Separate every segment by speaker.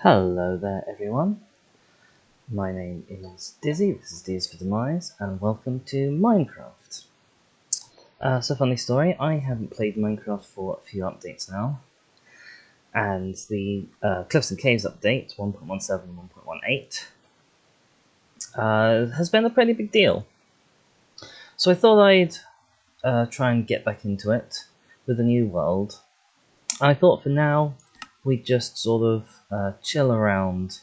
Speaker 1: Hello there everyone, my name is Dizzy, this is D's for Demise, and welcome to Minecraft. So funny story, I haven't played Minecraft for a few updates now, and the Cliffs and Caves update, 1.17 and 1.18, has been a pretty big deal. So I thought I'd try and get back into it with a new world. I thought for now we'd just sort of chill around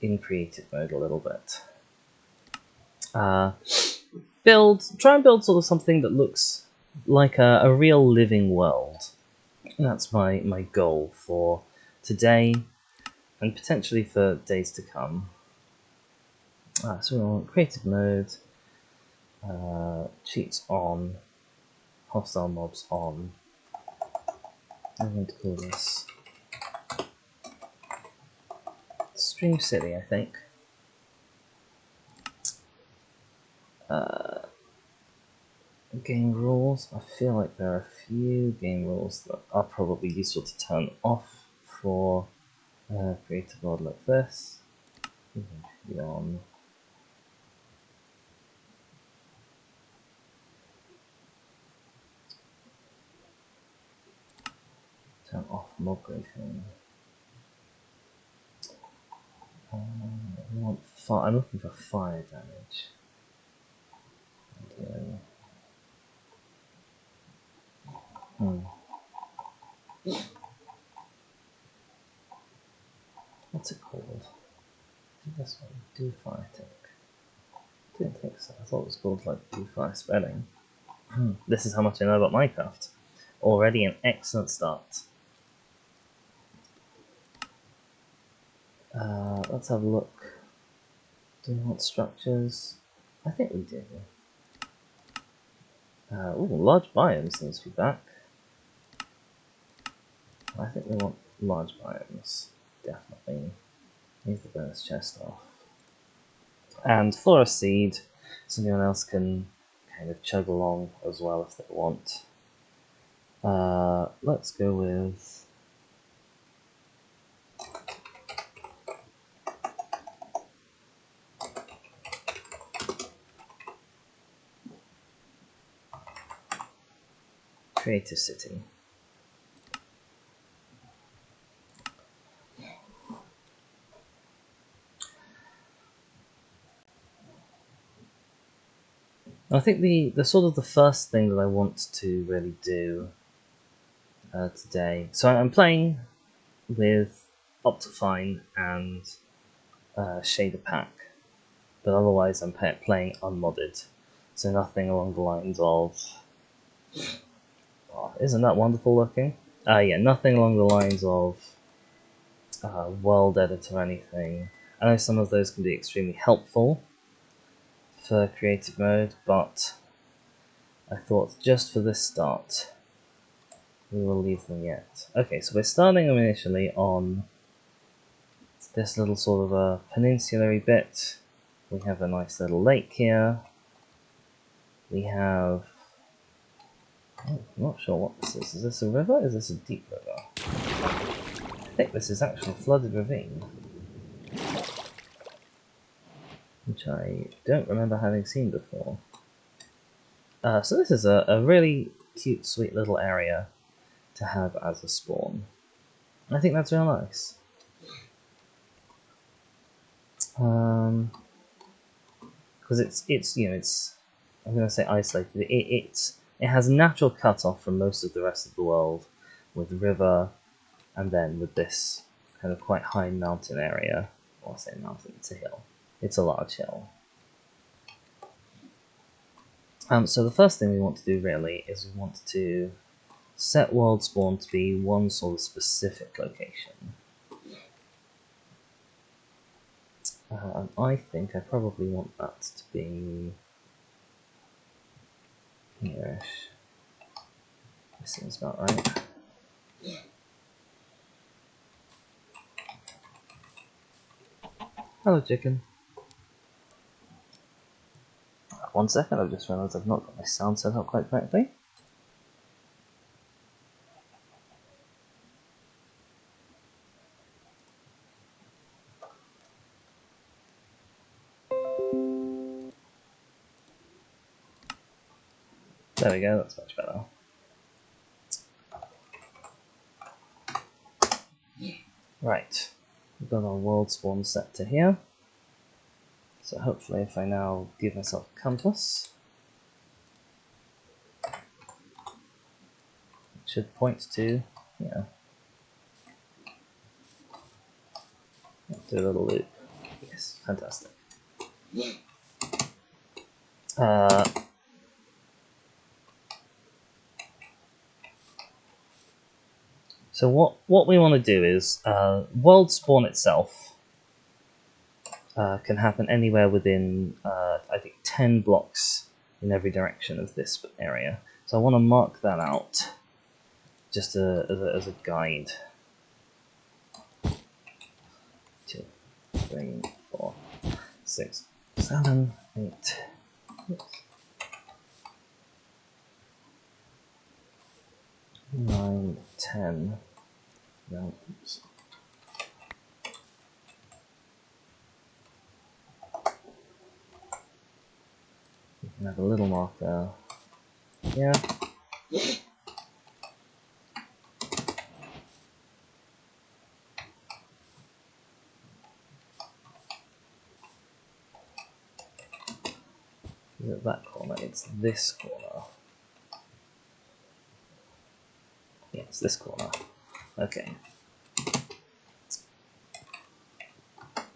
Speaker 1: in creative mode a little bit. Try and build sort of something that looks like a real living world. And that's my goal for today and potentially for days to come. So we want creative mode, cheats on, hostile mobs on. I'm going to call this Stream City, I think. Game rules. I feel like there are a few game rules that are probably useful to turn off for a creative mode like this. On. Turn off mob briefing. I'm looking for fire damage. What's it called? This one, do fire tick. Didn't think so. I thought it was called like do fire spreading. This is how much I know about Minecraft. Already an excellent start. Let's have a look. Do we want structures? I think we do. Large biome seems to be back. I think we want large biomes, definitely. Leave the bonus chest off. And forest seed, so anyone else can kind of chug along as well if they want. Let's go with Creative City. I think the sort of the first thing that I want to really do today. So I'm playing with Optifine and Shader Pack, but otherwise I'm playing unmodded. So nothing along the lines of. Oh, isn't that wonderful looking? Yeah, nothing along the lines of world editor or anything. I know some of those can be extremely helpful for creative mode, but I thought just for this start, we will leave them yet. Okay, so we're starting them initially on this little sort of a peninsulary bit. We have a nice little lake here. We have... Oh, I'm not sure what this is. Is this a river? Is this a deep river? I think this is actually a flooded ravine, which I don't remember having seen before. So this is a really cute, sweet little area to have as a spawn. I think that's real nice. Because it's I'm gonna say isolated. It has a natural cutoff from most of the rest of the world, with the river, and then with this kind of quite high mountain area. Well, I say mountain, it's a hill. It's a large hill. So the first thing we want to do really is we want to set world spawn to be one sort of specific location. And I think I probably want that to be here-ish. This seems about right. Hello, chicken. 1 second, I've just realised I've not got my sound set up quite correctly. There we go, that's much better. Right, we've got our world spawn set to here. So hopefully if I now give myself a compass, it should point to, yeah. Do a little loop. Yes, fantastic. So what we want to do is, world spawn itself can happen anywhere within, I think, 10 blocks in every direction of this area. So I want to mark that out just as a guide. 2, 3, 4, 6, 7, 8. Oops. 9, 10. No, oops. You can have a little marker. Yeah. Is it that corner? It's this corner. Yeah, it's this corner. Okay.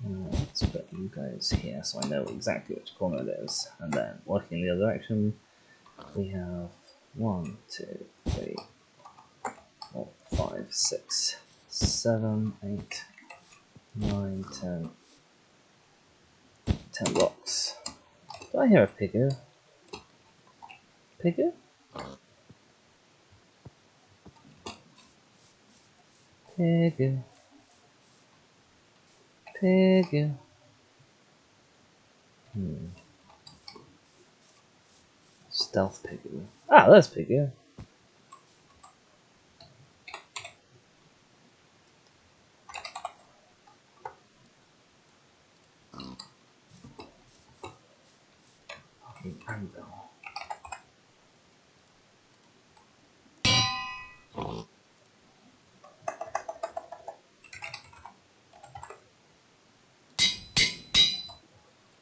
Speaker 1: Let's put you guys here so I know exactly which corner it is. And then working in the other direction, we have 1, 2, 3, 4, 5, 6, 7, 8, 9, 10. 10 blocks. Do I hear a pigger? Pigger? Pigger. Pigger. Stealth pigger. Ah, there's pigger. Anvil.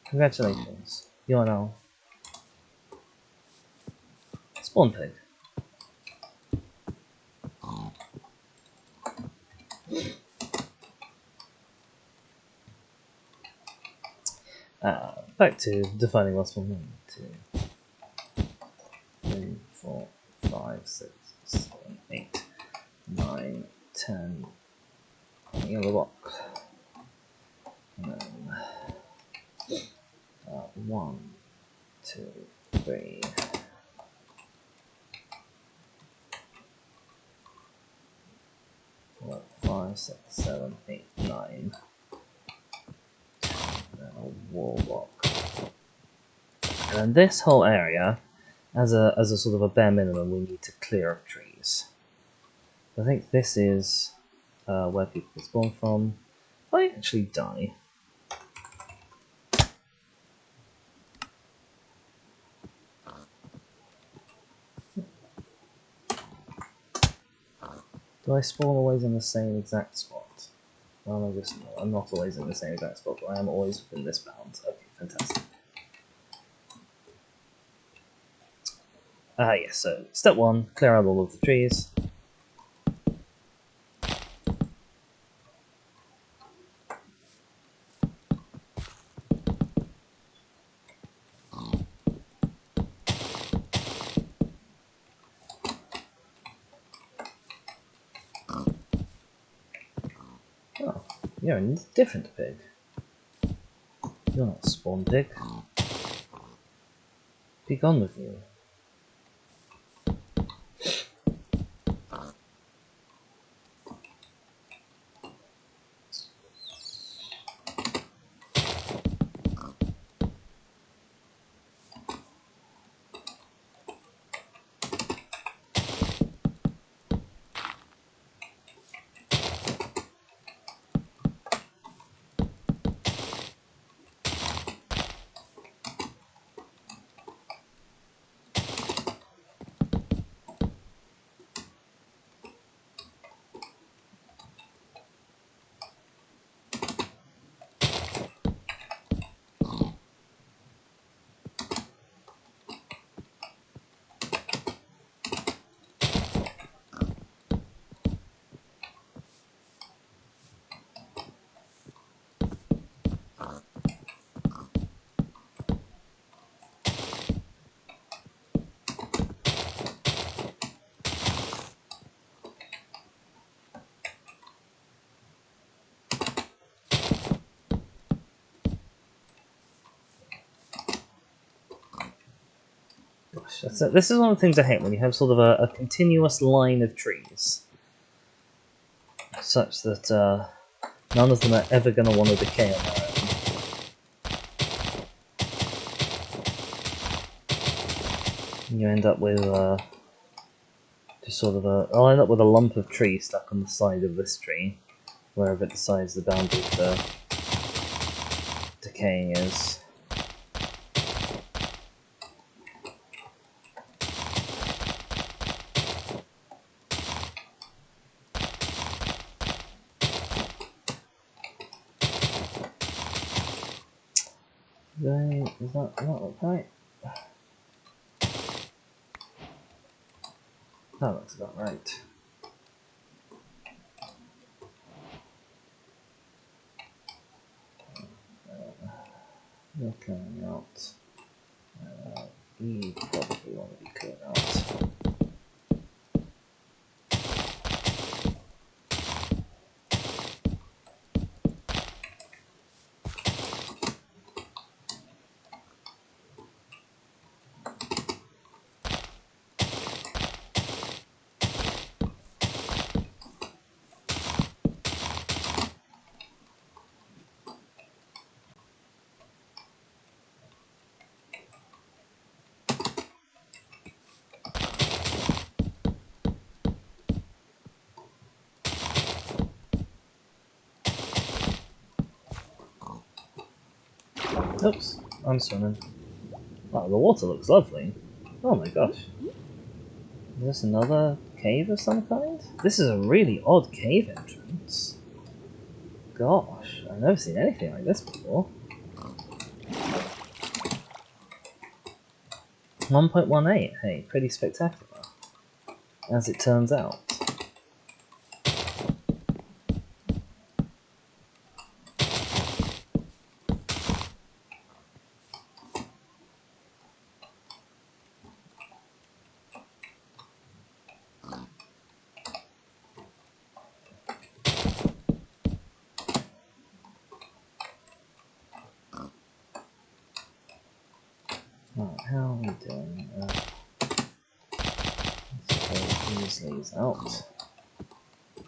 Speaker 1: Congratulations. You are now spawn pig. Back to defining what's 1, 2, 3, 4, 5, 6, 7, 8, 9, 10. On the other block. And then 1, 2, 3. 4, 5, 6, 7, 8, 9. A wall block. And then this whole area, as a sort of a bare minimum, we need to clear of trees. I think this is where people spawn from. If I actually die, do I spawn always in the same exact spot? Well, I'm not always in the same exact spot, but I am always within this bound. Okay, fantastic. Yes, so step 1, clear out all of the trees. Oh, you're a different pig. You're not a spawn pig. Be gone with you. Gosh, this is one of the things I hate when you have sort of a continuous line of trees, such that none of them are ever going to want to decay on their own. You end up with just sort of I'll end up with a lump of tree stuck on the side of this tree, wherever it decides the boundary for decaying is. Does that not look right? That looks about right. You're coming out. You probably want to be cleared out. Oops, I'm swimming. Wow, the water looks lovely. Oh my gosh. Is this another cave of some kind? This is a really odd cave entrance. Gosh, I've never seen anything like this before. 1.18, hey, pretty spectacular. As it turns out. Right, how are we doing? Let's throw these out.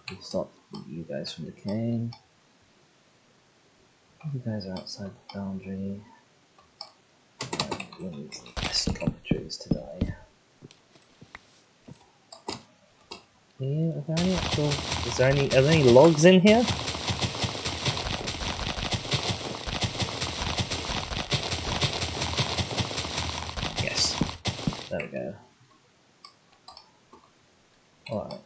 Speaker 1: We'll stop you guys from decaying. You guys are outside the boundary. We need this copper trees to die. Yeah, are there any logs in here? Yes. There we go. Alright.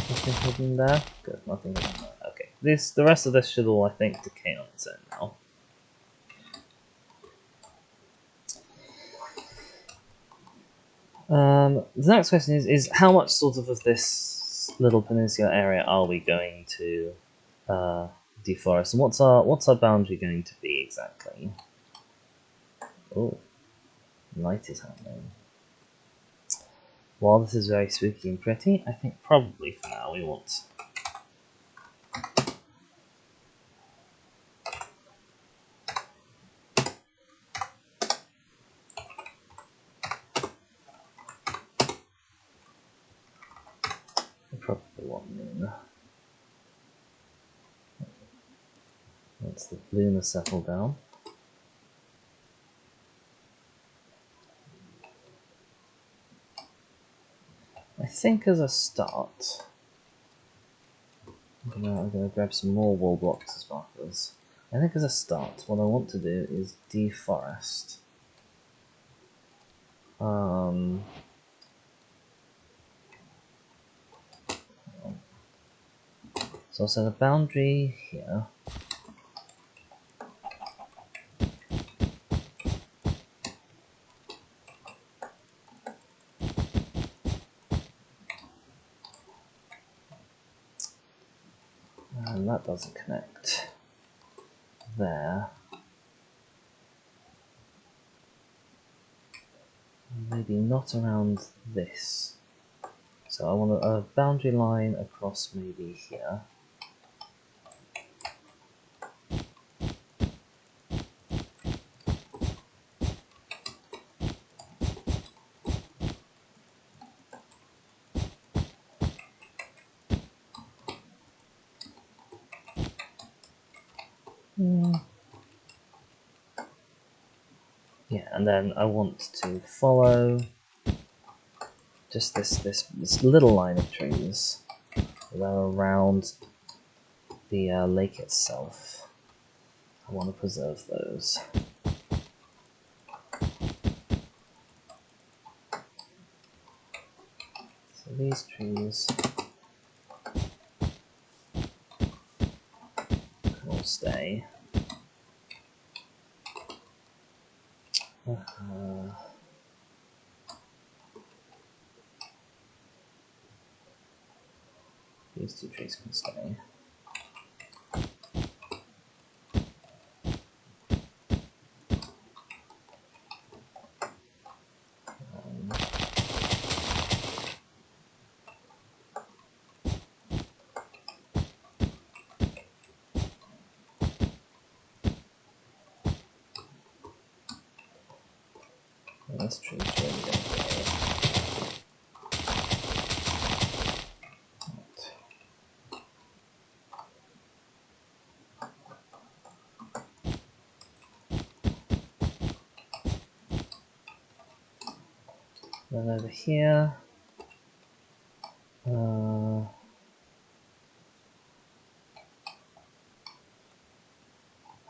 Speaker 1: Nothing hidden there? Good, nothing hidden there. Okay. The rest of this should all, I think, decay on its own now. The next question is how much sort of this little peninsula area are we going to deforest, and what's our boundary going to be exactly? Oh, night is happening. While this is very spooky and pretty, I think probably for now we want moon. Once the bloom has settled down. I think as a start, I'm gonna grab some more wall blocks as markers. I think as a start, what I want to do is deforest. So I'll set a boundary here. And that doesn't connect there. Maybe not around this. So I want a boundary line across maybe here. Yeah, and then I want to follow just this little line of trees that are around the lake itself. I want to preserve those. So these trees can all stay. These two trees can stay. This tree's really going to go. Then over here, I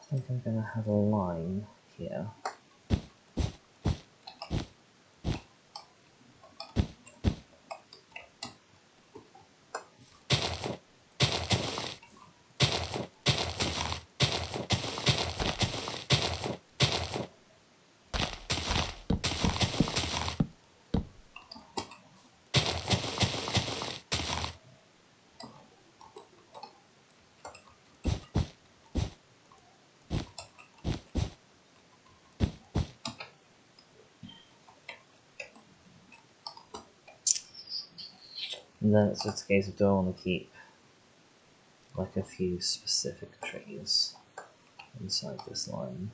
Speaker 1: think I'm going to have a line here. And then it's just a case of, do I want to keep like a few specific trees inside this line?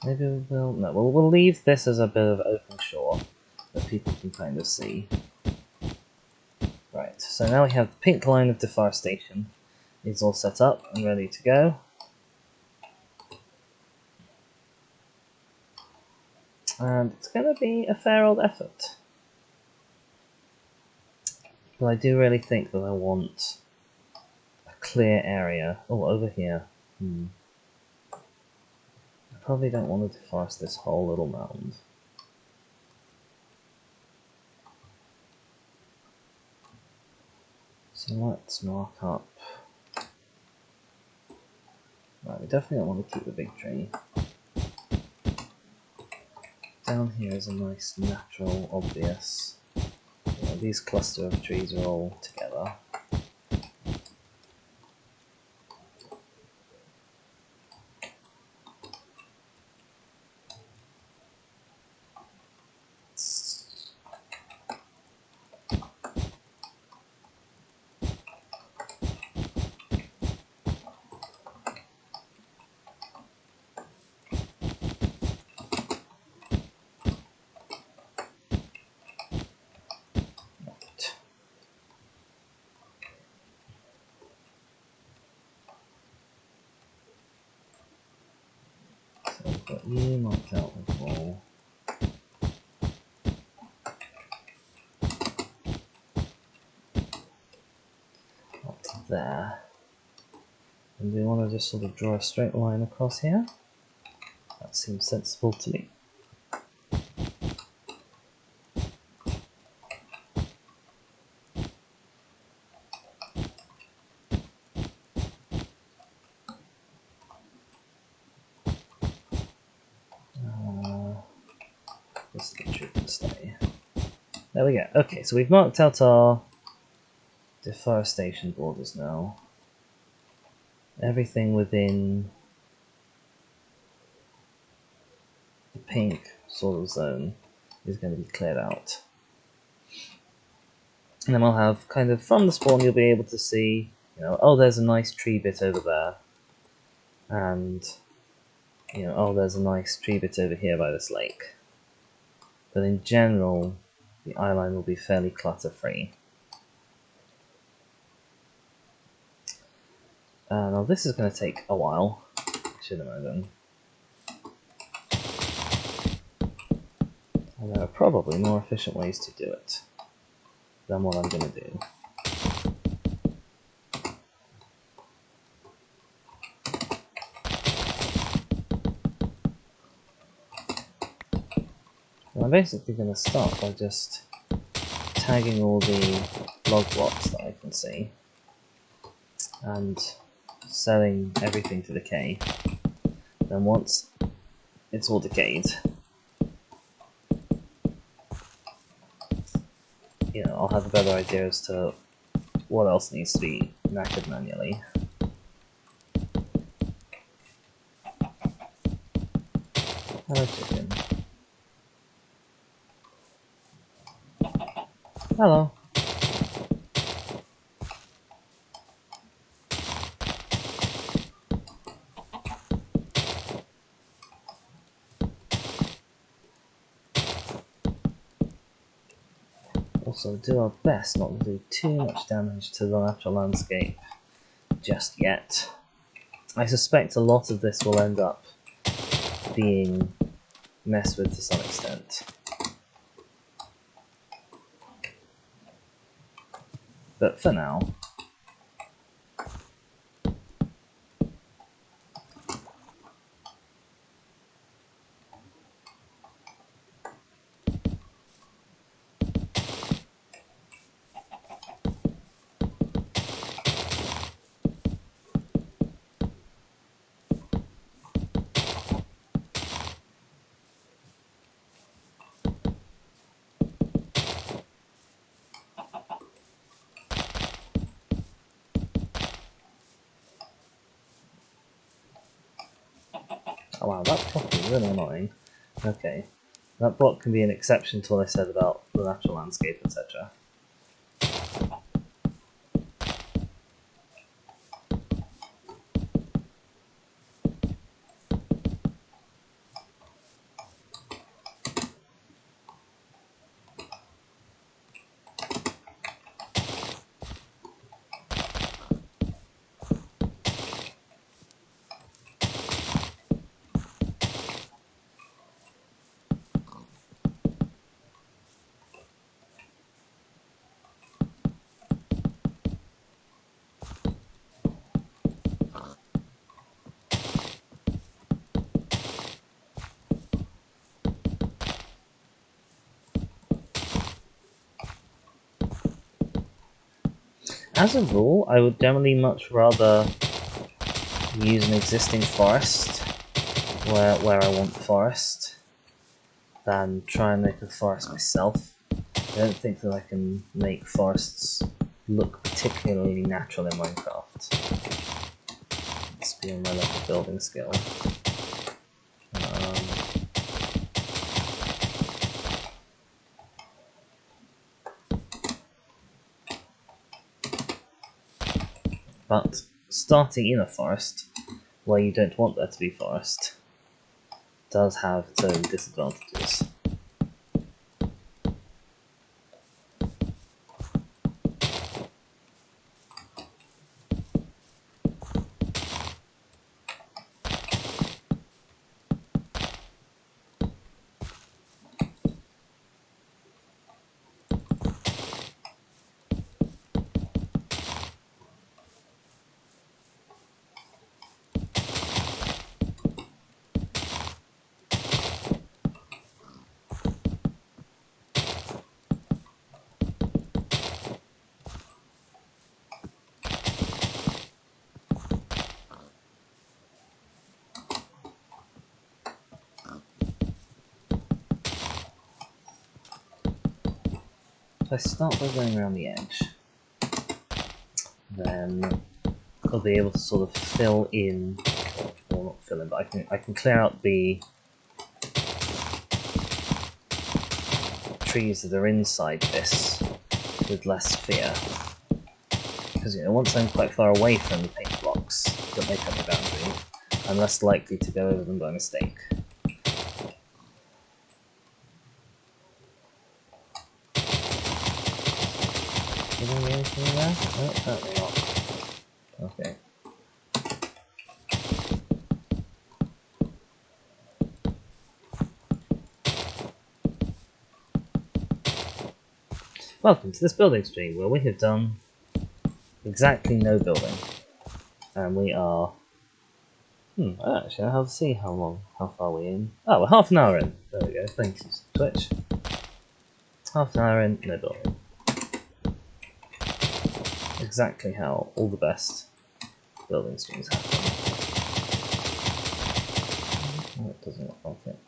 Speaker 1: Maybe we'll leave this as a bit of open shore that people can kind of see. Right, so now we have the pink line of deforestation. It's all set up and ready to go. And it's going to be a fair old effort. But I do really think that I want a clear area. Oh, over here. I probably don't want to deforest this whole little mound. So let's mark up. Right, we definitely don't want to keep the big tree. Down here is a nice, natural, obvious. These cluster of trees are all together. So we've got you marked out with wall. Up to there. And do we want to just sort of draw a straight line across here? That seems sensible to me. This tree can stay. There we go. Okay, so we've marked out our deforestation borders now. Everything within pink sort of zone is going to be cleared out. And then we'll have kind of from the spawn you'll be able to see, you know, oh there's a nice tree bit over there, and you know, oh there's a nice tree bit over here by this lake. But in general, the eyeline will be fairly clutter-free. Now this is going to take a while, I should imagine. And there are probably more efficient ways to do it than what I'm going to do. And I'm basically going to start by just tagging all the log blocks that I can see and setting everything to decay. Then once it's all decayed, you know, I'll have a better idea as to what else needs to be knackered manually. Hello, chicken. Hello. Also, do our best not to do too much damage to the natural landscape just yet. I suspect a lot of this will end up being messed with to some extent. But for now, oh wow, that block is really annoying. Okay, that block can be an exception to what I said about the natural landscape, etc. As a rule, I would generally much rather use an existing forest where I want forest than try and make a forest myself. I don't think that I can make forests look particularly natural in Minecraft. It's beyond my level of building skill. But starting in a forest where you don't want there to be forest does have its own disadvantages. If I start by going around the edge, then I'll be able to sort of fill in, or not fill in, but I can clear out the trees that are inside this with less fear. Because, you know, once I'm quite far away from the paint blocks that make up the boundary, I'm less likely to go over them by mistake. Did I get anything there? No, apparently not. Okay. Welcome to this building stream, where we have done exactly no building. And we are... I don't actually know how to see how far we're in. Oh, we're half an hour in. There we go, thank you, Twitch. Half an hour in, no building. Exactly how all the best building streams happen. Oh, it doesn't look like it.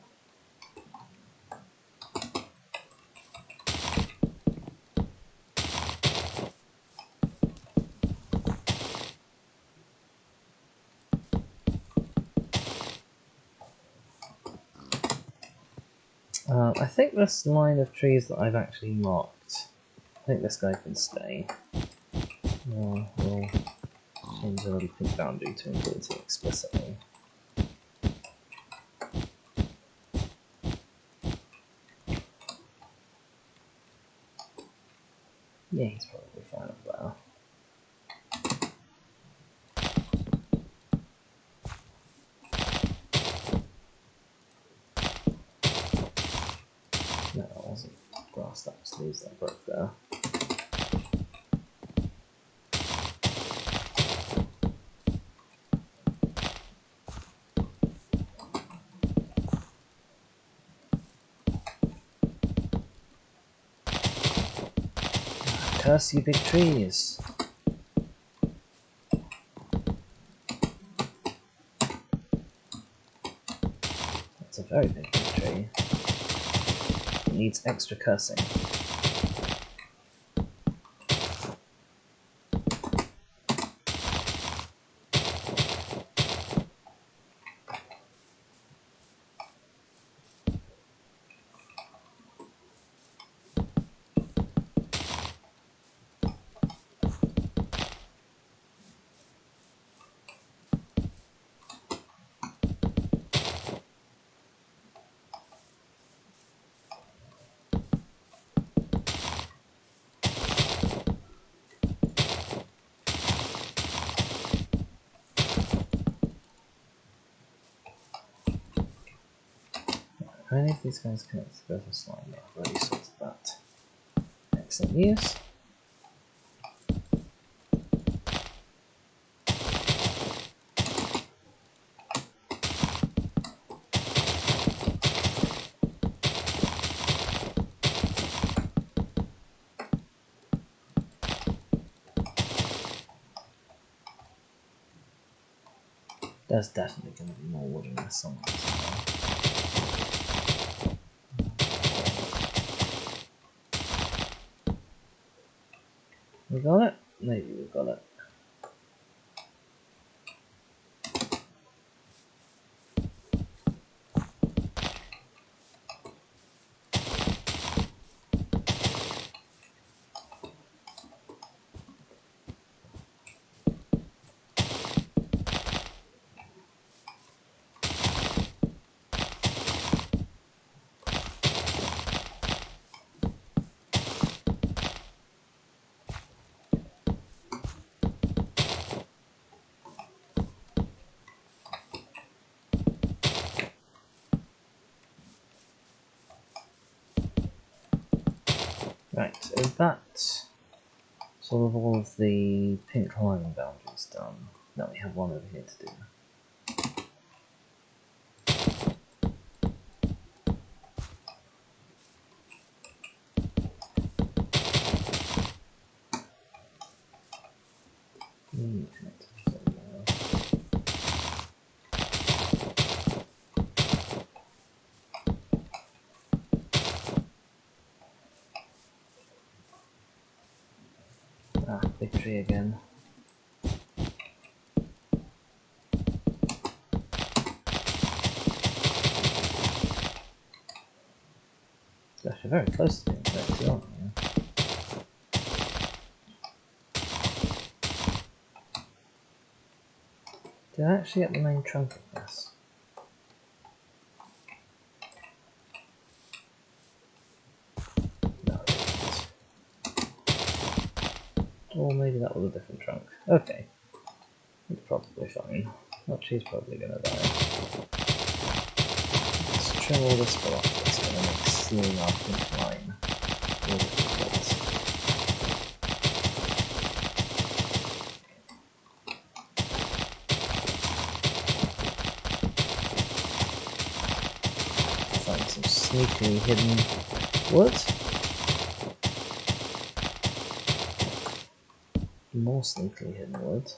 Speaker 1: I think this line of trees that I've actually marked, I think this guy can stay. We'll change the little pink boundary to include it explicitly. Yeah, he's probably fine up there. No, that wasn't grass, that was leaves that broke there. Curse you big trees! That's a very big tree. It needs extra cursing. Are any of these guys connected to the surface line? No, I've already sorted that. Excellent news. There's definitely going to be more wood in this somewhere. We got it? Maybe we got it. Right, is that sort of all of the pink line boundaries done? No, we have one over here to do. Ah, big tree again. Gosh, if very close to being connected, aren't we? Did I actually get the main trunk of this? No, I didn't. Or maybe that was a different trunk. Okay. It's probably fine. Well, she's probably gonna die. Let's trim all this bit off. It's gonna make seeing our pink line more difficult. Find some sneakily hidden wood. More sneakily hidden wood.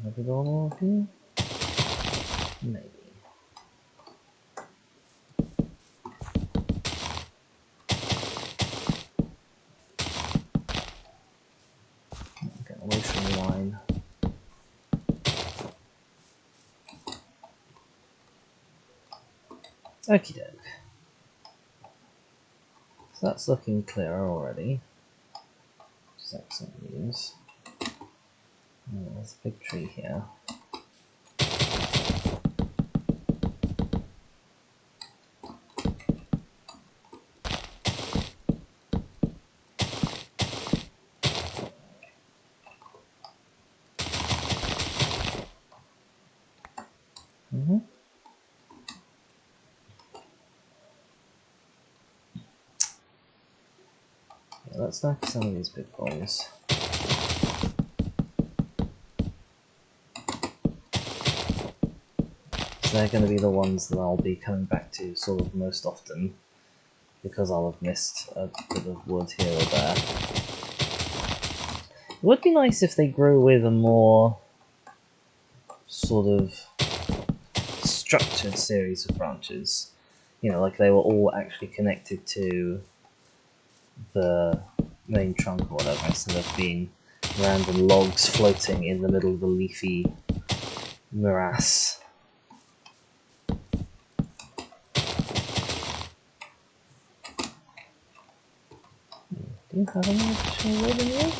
Speaker 1: Have we gone all here? Maybe. Get away from the line. Okie doke. So that's looking clearer already. Which is excellent news. Oh, there's a big tree here. Yeah, let's knock some of these big boys. So they're going to be the ones that I'll be coming back to sort of most often, because I'll have missed a bit of wood here or there. It would be nice if they grew with a more sort of structured series of branches. You know, like they were all actually connected to the main trunk or whatever, instead of being random logs floating in the middle of a leafy morass. Do you have any additional wood in here?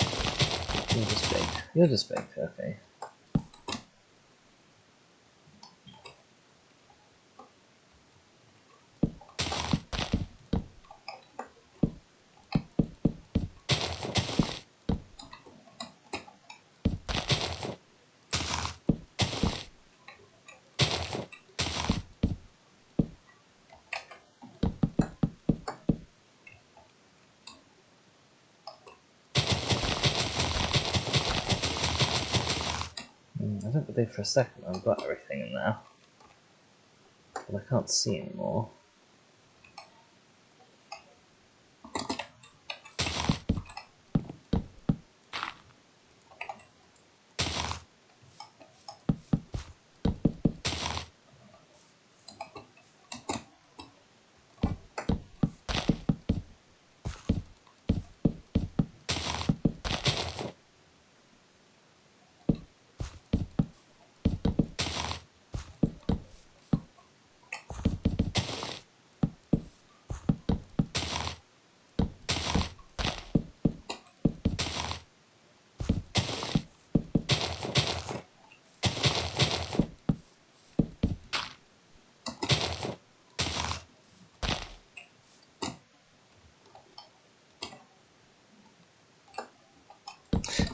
Speaker 1: You're just big. You're just big, okay. I don't believe for a second I've got everything in there, but I can't see anymore.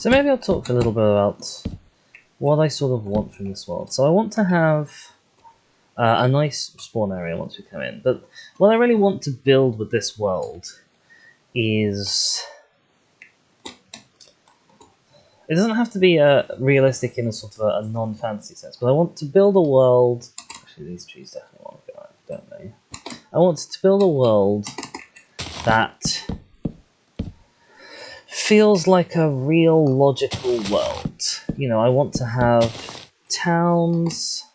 Speaker 1: So maybe I'll talk a little bit about what I sort of want from this world. So I want to have a nice spawn area once we come in, but what I really want to build with this world is... It doesn't have to be realistic in a sort of a non-fantasy sense, but I want to build a world... Actually, these trees definitely want to go out, don't they? I want to build a world that feels like a real logical world. You know, I want to have towns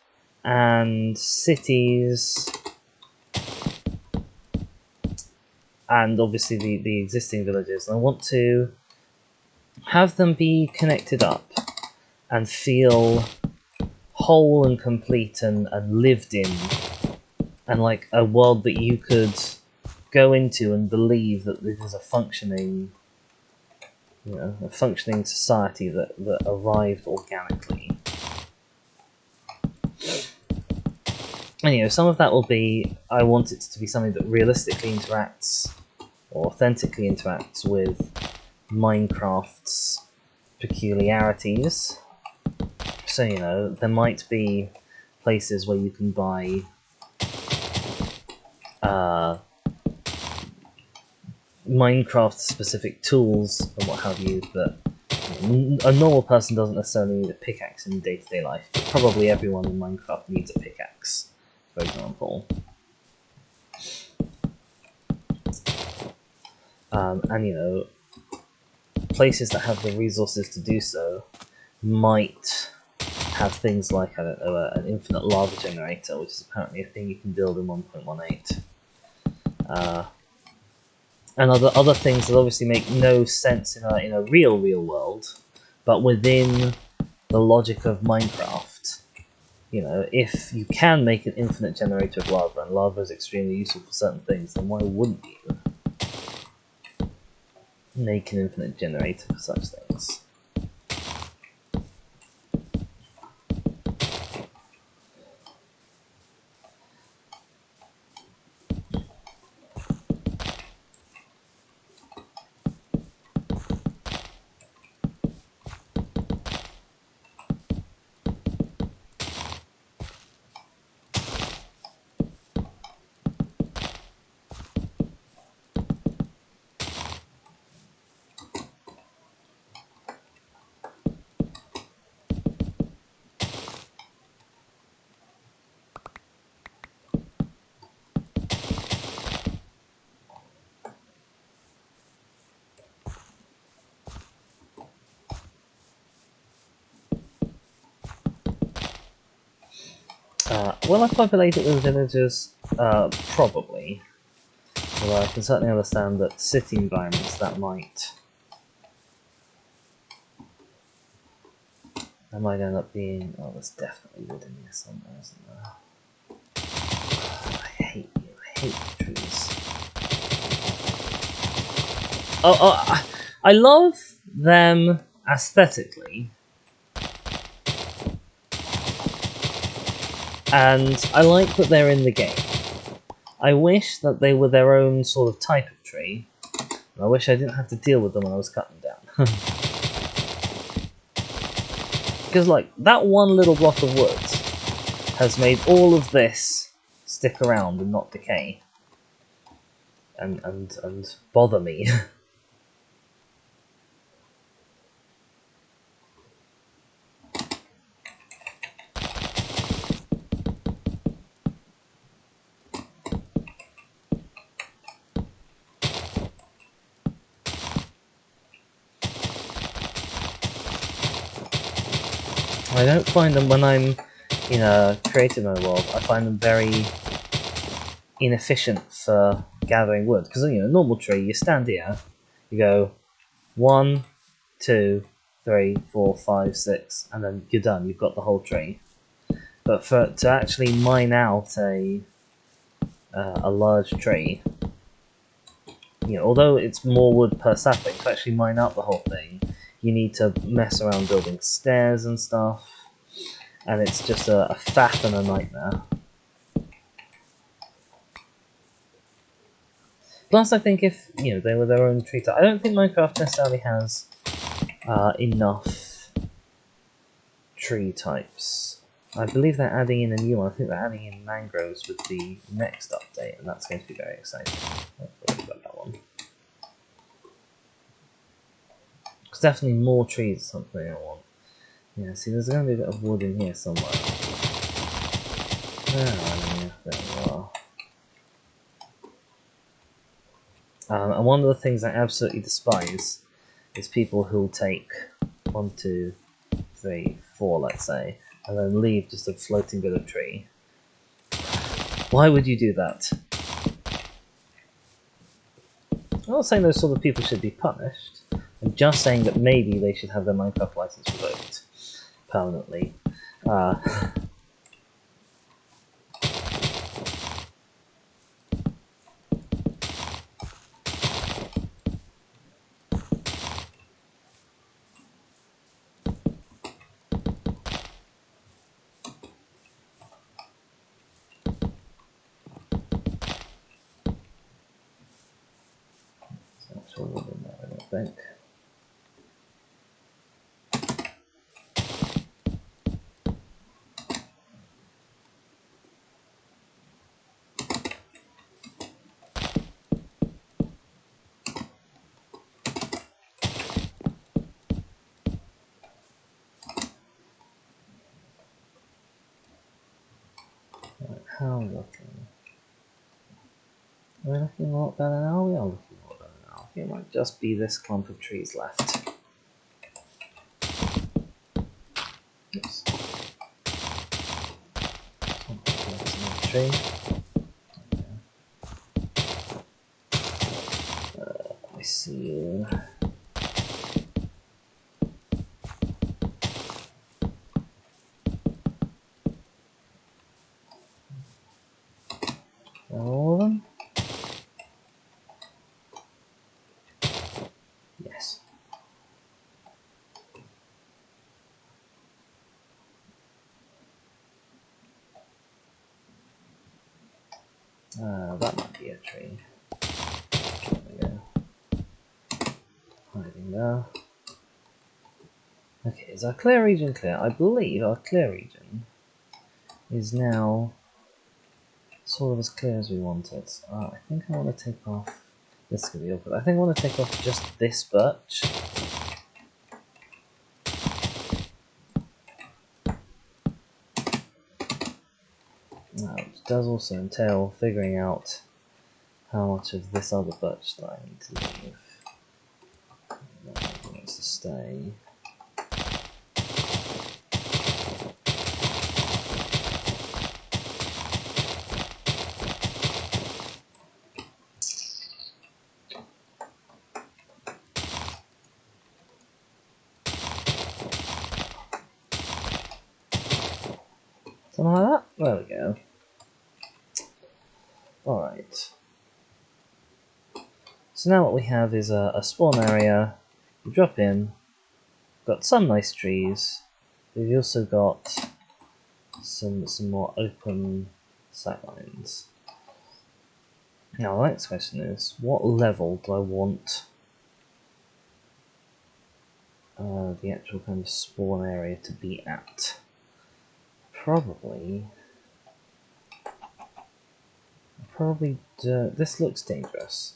Speaker 1: and cities and obviously the existing villages. And I want to have them be connected up and feel whole and complete and lived in, and like a world that you could go into and believe that this is a functioning, you know, a functioning society that arrived organically. And you know, some of that will be, I want it to be something that realistically interacts or authentically interacts with Minecraft's peculiarities. So, you know, there might be places where you can buy Minecraft-specific tools and what have you, that a normal person doesn't necessarily need a pickaxe in day-to-day life, but probably everyone in Minecraft needs a pickaxe, for example. And, you know, places that have the resources to do so might have things like, I don't know, an infinite lava generator, which is apparently a thing you can build in 1.18. And other things that obviously make no sense in a real world, but within the logic of Minecraft. You know, if you can make an infinite generator of lava, and lava is extremely useful for certain things, then why wouldn't you make an infinite generator for such things? Will I populate it with villagers? Probably. Although I can certainly understand that city environments that might end up being... Oh, there's definitely wood in here somewhere, isn't there? Oh, I hate you. I hate the trees. I love them aesthetically. And I like that they're in the game. I wish that they were their own sort of type of tree. I wish I didn't have to deal with them when I was cutting down. Because, like, that one little block of wood has made all of this stick around and not decay. And bother me. I don't find them when I'm in a creative mode world. I find them very inefficient for gathering wood. Because, you know, a normal tree, you stand here, you go 1, 2, 3, 4, 5, 6, and then you're done. You've got the whole tree. But to actually mine out a large tree, you know, although it's more wood per sapling, to actually mine out the whole thing, you need to mess around building stairs and stuff, and it's just a faff and a nightmare. Plus, I think if, you know, they were their own tree type, I don't think Minecraft necessarily has enough tree types. I believe they're adding in a new one. I think they're adding in mangroves with the next update, and that's going to be very exciting. I've already got that one. It's definitely more trees is something I want. Yeah, see, there's going to be a bit of wood in here somewhere. There we are. And one of the things I absolutely despise is people who'll take 1, 2, 3, 4, let's say, and then leave just a floating bit of tree. Why would you do that? I'm not saying those sort of people should be punished. I'm just saying that maybe they should have their Minecraft license revoked permanently. Actually, wood in there, I don't think. How are we looking? Are we looking a lot better now? We are looking a lot better now. It might just be this clump of trees left. Oops. Tree. I see you. All of them? Yes. That might be a tree. There we go. Hiding there. Okay, is our clear region clear? I believe our clear region is now sort of as clear as we want it. I think I want to take off... This could be awkward. I think I want to take off just this birch. Now, it does also entail figuring out how much of this other birch that I need to leave. That wants to stay. Something like that? There we go. Alright. So now what we have is a spawn area. You drop in. Got some nice trees. We've also got some more open sightlines. Now the next question is, what level do I want the actual kind of spawn area to be at? Probably this looks dangerous.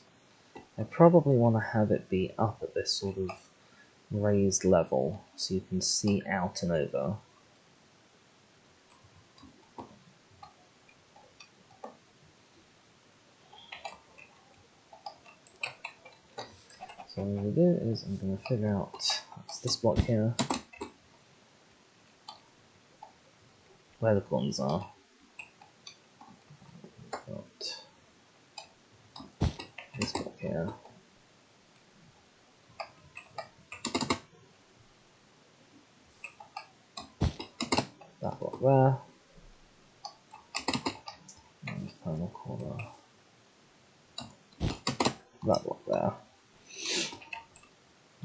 Speaker 1: I probably want to have it be up at this sort of raised level so you can see out and over. So what I'm going to do is I'm going to figure out this block here, where the corners are. Got this block here. That block there. And final corner. That block there.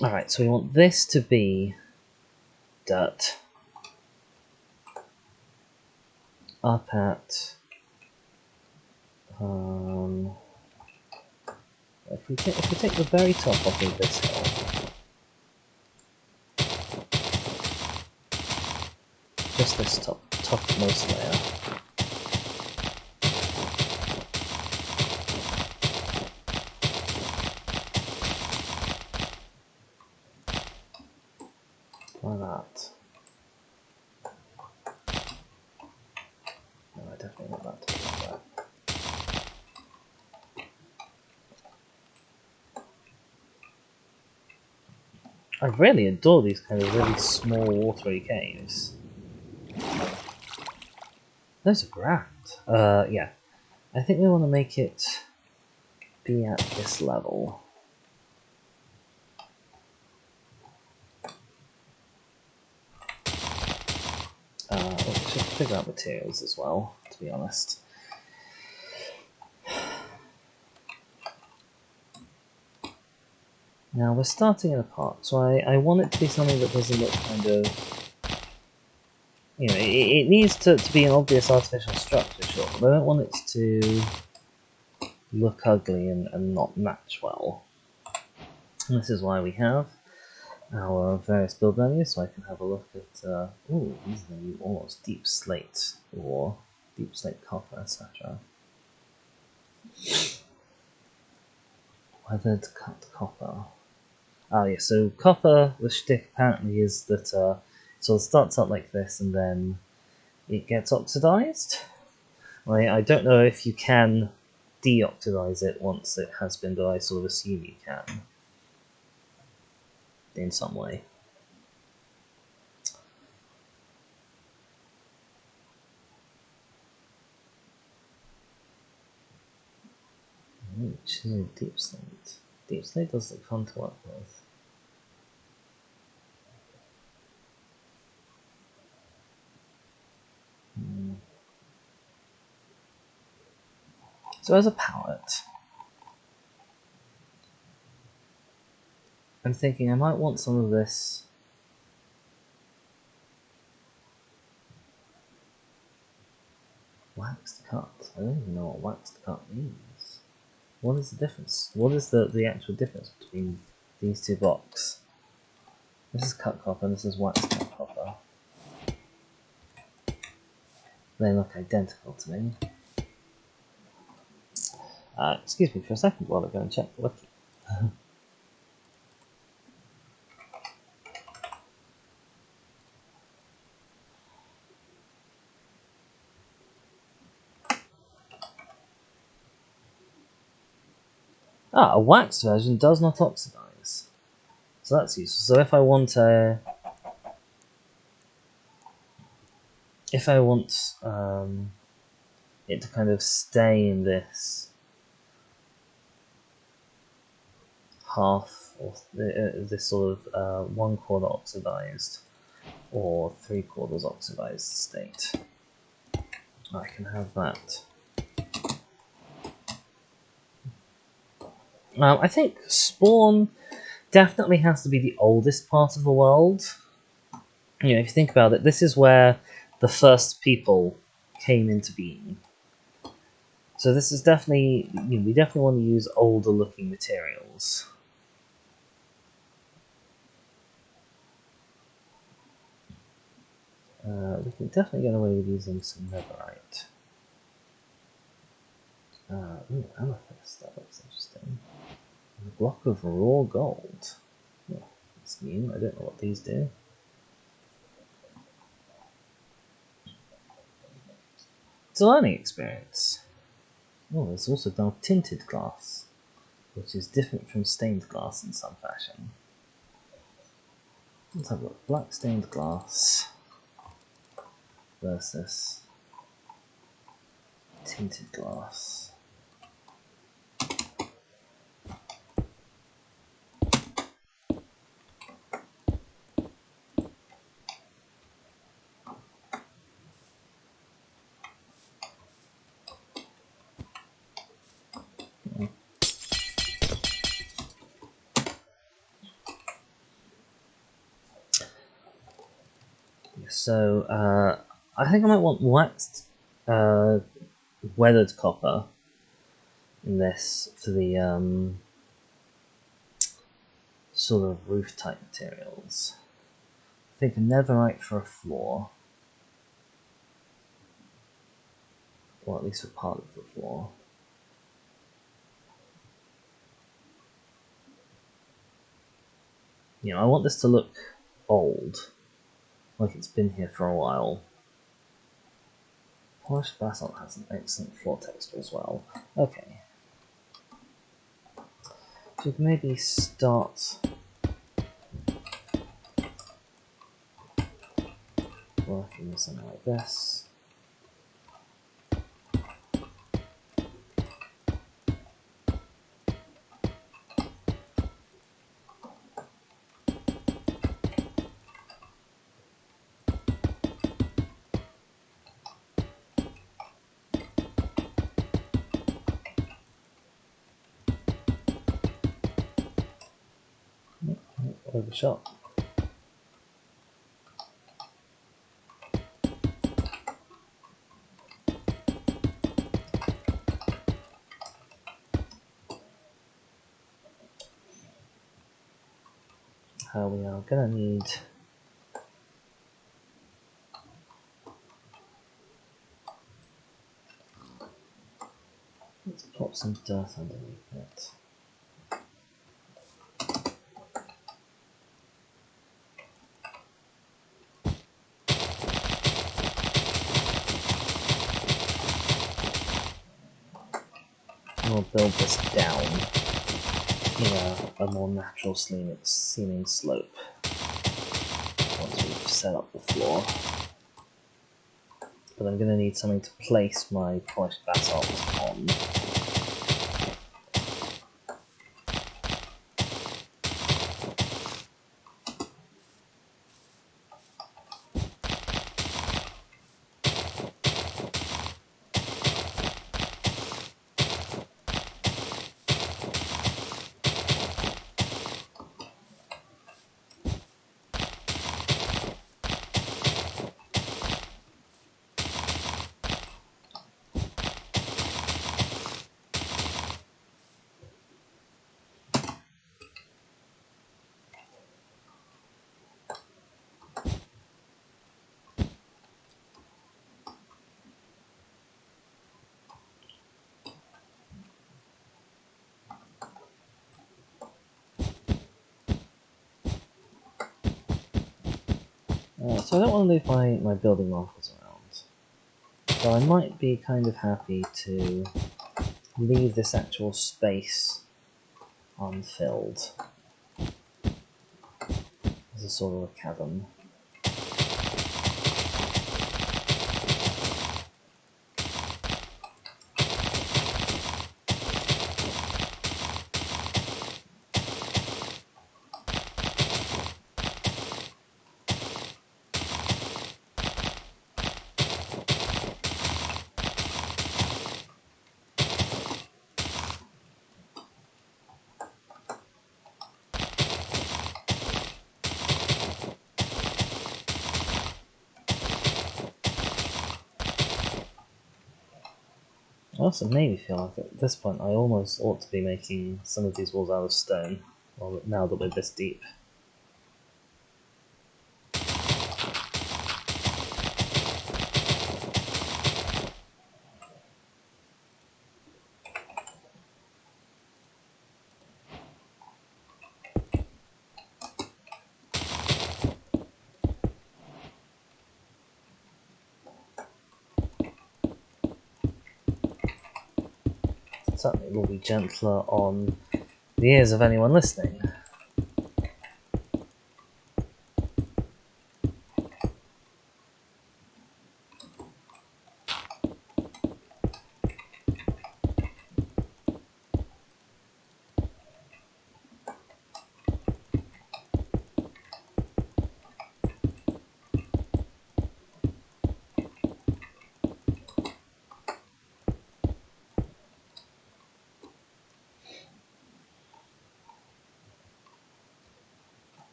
Speaker 1: Alright, so we want this to be dirt. Up at if we take the very top off of this hill, just this topmost layer. Like that. No, I definitely want that to be like that. I really adore these kind of really small watery caves. Those are grand. Yeah. I think we want to make it be at this level. We should figure out materials as well, to be honest. Now we're starting in a park, so I want it to be something that doesn't look kind of... You know, it needs to be an obvious artificial structure, sure, but I don't want it to look ugly and not match well. And this is why we have our various build menus, so I can have a look at, ooh, these are the new ores, deep slate ore, deep slate copper, etc. Weathered cut copper. Ah, yeah, so copper, the shtick apparently is that so it starts out like this and then it gets oxidized. I don't know if you can deoxidize it once it has been, but I sort of assume you can. In some way. Which is deep slate. Deep slate does look fun to work with. So as a palette, I'm thinking I might want some of this waxed cut. I don't even know what waxed cut means. What is the difference? What is the actual difference between these two blocks? This is cut copper and this is waxed cut copper. They look identical to me. Excuse me for a second while I go and check the wiki. A waxed version does not oxidize. So that's useful. So if I want it to kind of stay in this half, or this sort of 1/4 oxidized or 3/4 oxidized state, I can have that. I think Spawn definitely has to be the oldest part of the world. You know, if you think about it, this is where the first people came into being. So this is definitely, you know, we definitely want to use older looking materials. We can definitely get away with using some netherite. Ooh, amethyst, that looks interesting. A block of raw gold. Oh, that's new, I don't know what these do. It's a learning experience. Oh, there's also now tinted glass, which is different from stained glass in some fashion. Let's have a look. Black stained glass versus tinted glass. So, I think I might want waxed weathered copper in this for the sort of roof type materials. I think a netherite for a floor. or at least for part of the floor. You know, I want this to look old, like it's been here for a while. Polished basalt has an excellent floor texture as well. Okay. So we can maybe start working with something like this. Overshot. We are gonna need let's pop some dirt underneath it. We'll build this down in a more natural seeming slope once we've set up the floor. But I'm going to need something to place my polished basalt on. So I don't want to leave my building markers around, but I might be kind of happy to leave this actual space unfilled as a sort of a cavern. I also maybe feel like at this point I almost ought to be making some of these walls out of stone, well, now that we're this deep. Certainly will be gentler on the ears of anyone listening.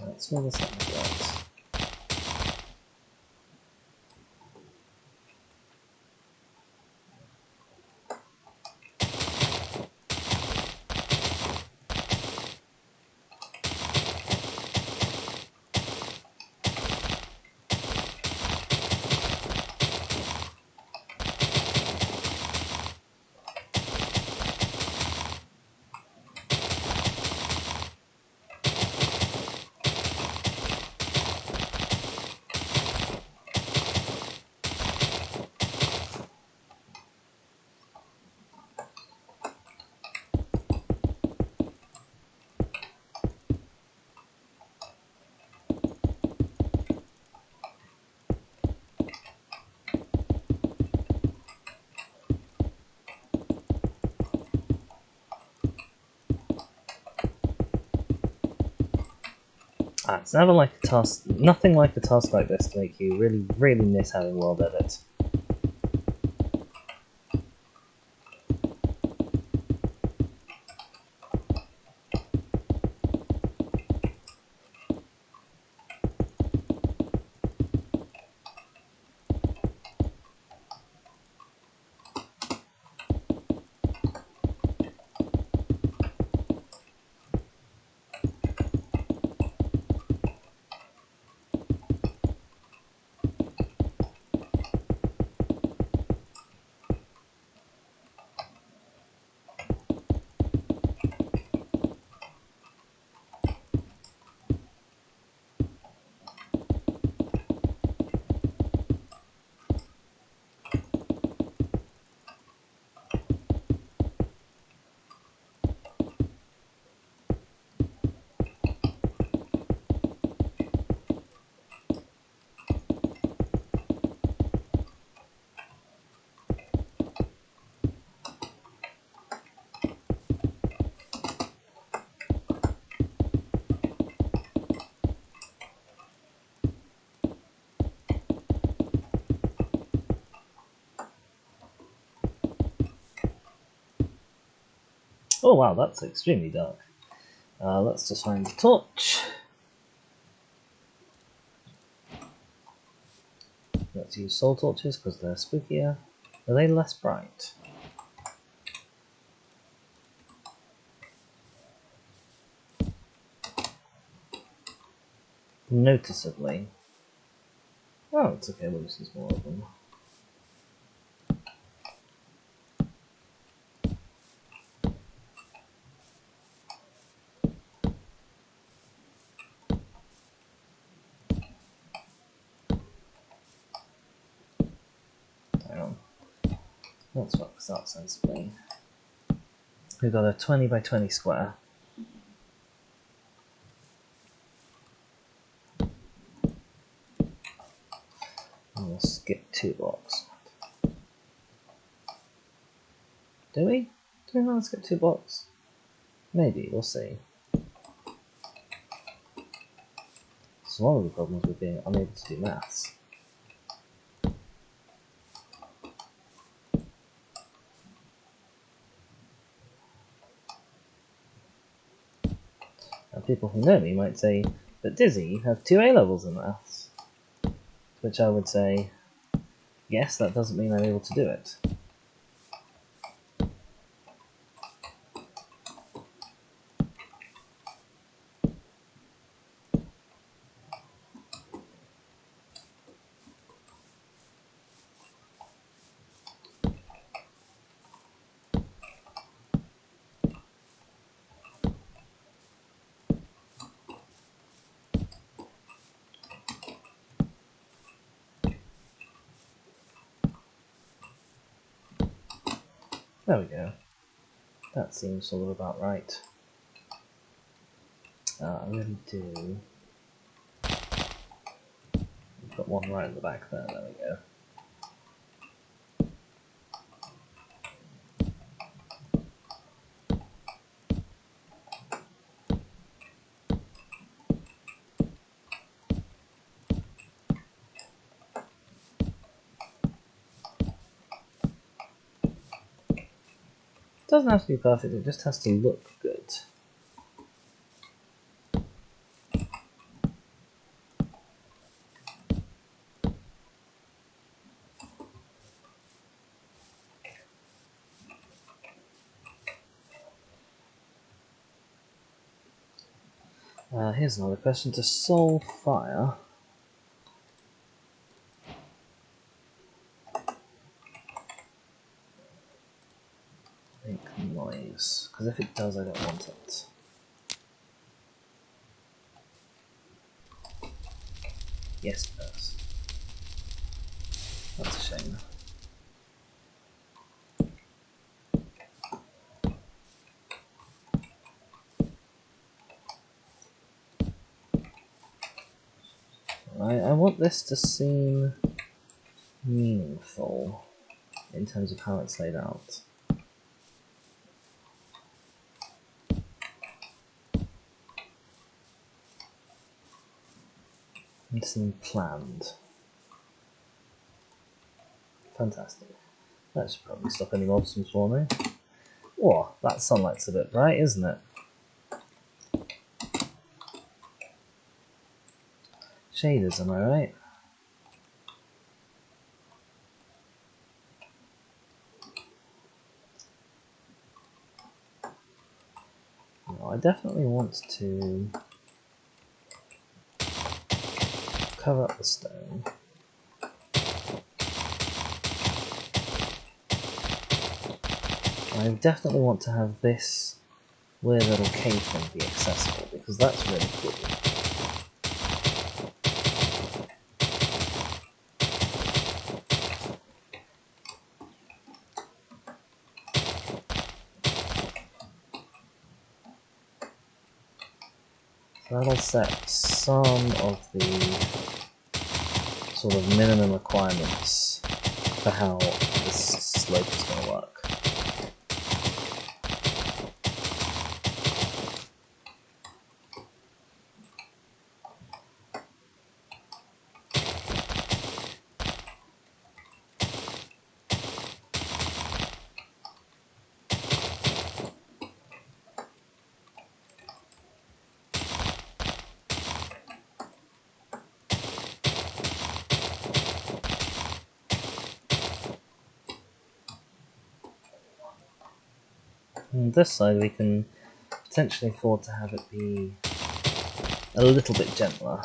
Speaker 1: Let's fill this up with that. It's never like a task, nothing like a task like this to make you really, really miss having world edit. Oh wow, that's extremely dark. Let's just find the torch. Let's use soul torches because they're spookier. Are they less bright? Noticeably. Oh, it's okay, we'll just use more of them. Hang on. Let's focus out sensibly. We've got a 20 by 20 square. And we'll skip 2 blocks. Do we? Do we not skip 2 blocks? Maybe, we'll see. It's one of the problems with being unable to do maths. And people who know me might say, but Dizzy, you have 2 A-levels in maths. To which I would say, yes, that doesn't mean I'm able to do it. There we go. That seems sort of about right. I really do. We've got one right at the back there, there we go. It doesn't have to be perfect, it just has to look good. Here's another question. To soul fire, make noise, because if it does I don't want it. Yes it does. That's a shame. I want this to seem meaningful in terms of how it's laid out. It seemed planned. Fantastic. That should probably stop any mobs from spawning. Oh, that sunlight's a bit bright, isn't it? Shaders, am I right? No, I definitely want to cover up the stone. I definitely want to have this weird little cave thing be accessible, because that's really cool. So that'll set some of the sort of minimum requirements for how this slope is going to work. On this side we can potentially afford to have it be a little bit gentler.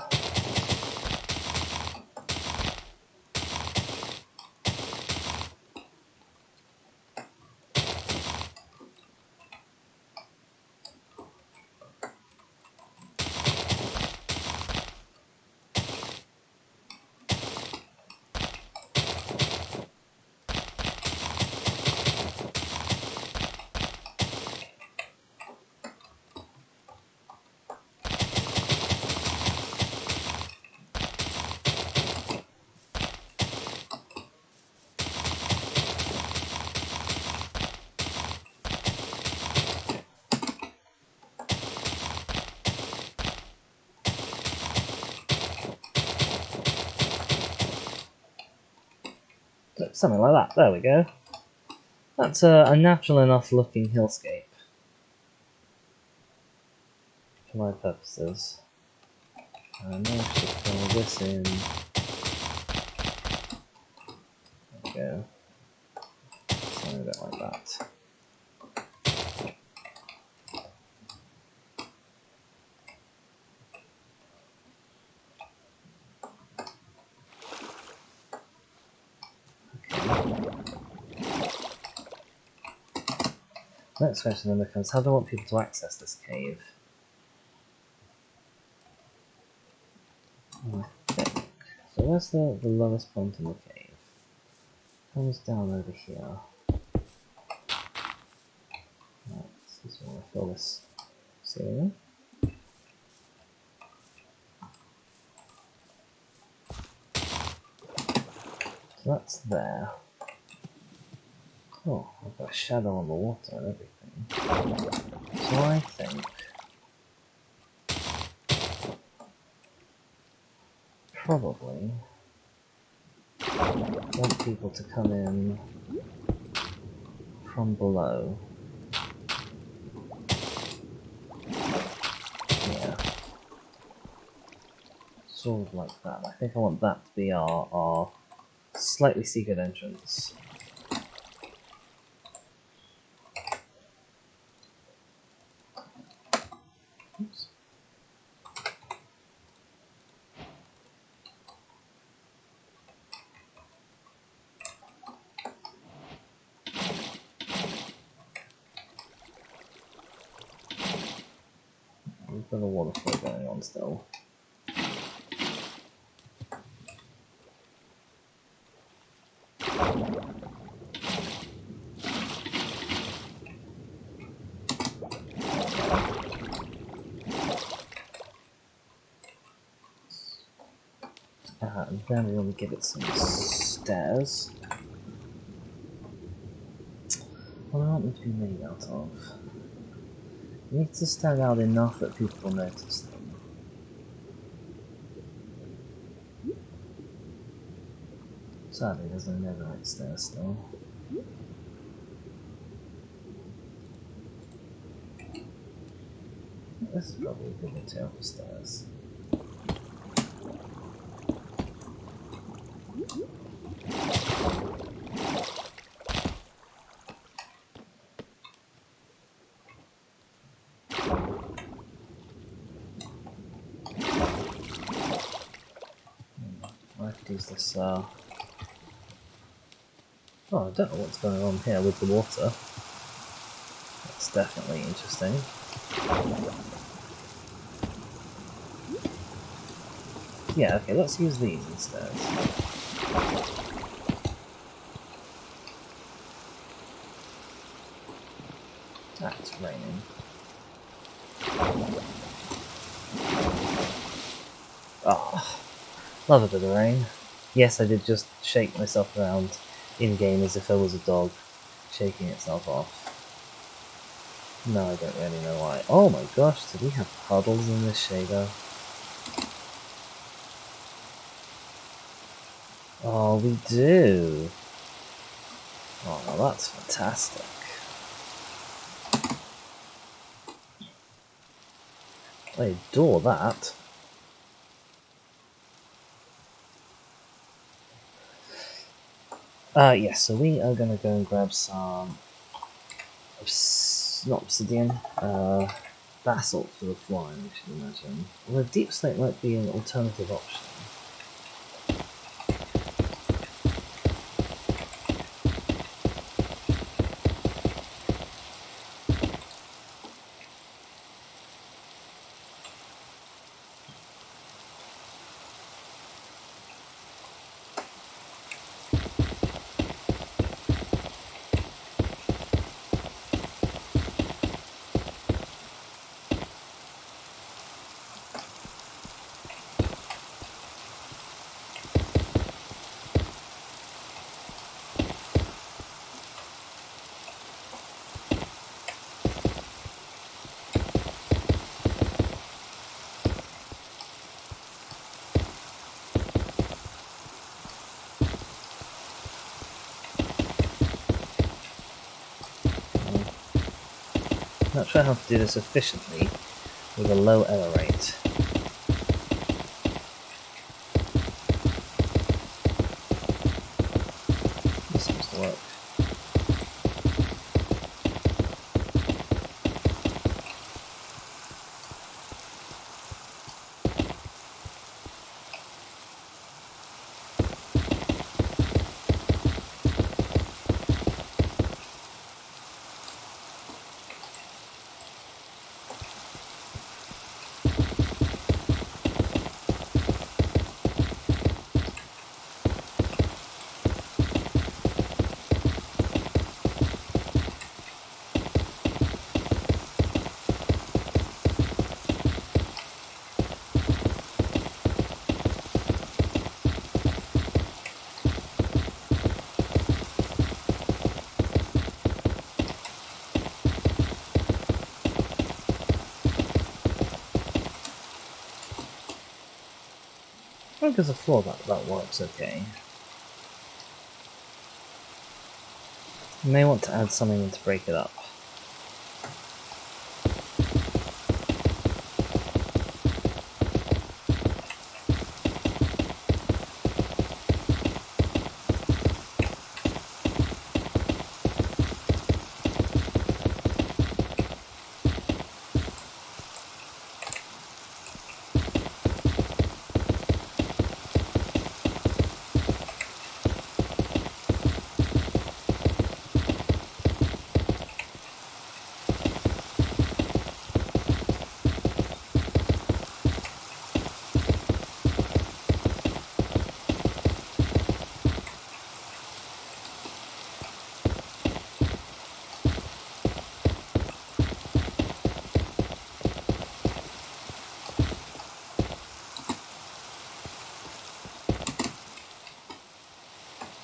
Speaker 1: Something like that, there we go. That's a natural enough looking hillscape for my purposes. And I should fill this in. There we go. Something a bit like that. Next question then becomes, how do I want people to access this cave? I think. So where's the lowest point in the cave? Comes down over here. Right, this is where I fill this ceiling in. So that's there. Oh, I've got a shadow on the water and everything. So I think probably want people to come in from below. Yeah. Sort of like that. I think I want that to be our slightly secret entrance. Oops. We've got a water flow going on still. And then we want to give it some stairs. What do I want them to be made out of? It needs to stand out enough that people will notice them. Sadly, there's a netherite stair still. This is probably a good material for stairs. I could use this, oh, I don't know what's going on here with the water. That's definitely interesting. Yeah, okay, let's use these instead. Ah, it's raining. Oh, love a bit of rain. Yes, I did just shake myself around in-game as if I was a dog, shaking itself off. No, I don't really know why. Oh my gosh, do we have puddles in this shader? Oh, we do! Oh, well, that's fantastic. I adore that. Yes, so we are gonna go and grab some not obsidian, basalt for the flying, I should imagine. Although deep slate might be an alternative option. Not sure how to do this efficiently with a low error rate. This seems to work. I think as a floor that works okay. You may want to add something in to break it up.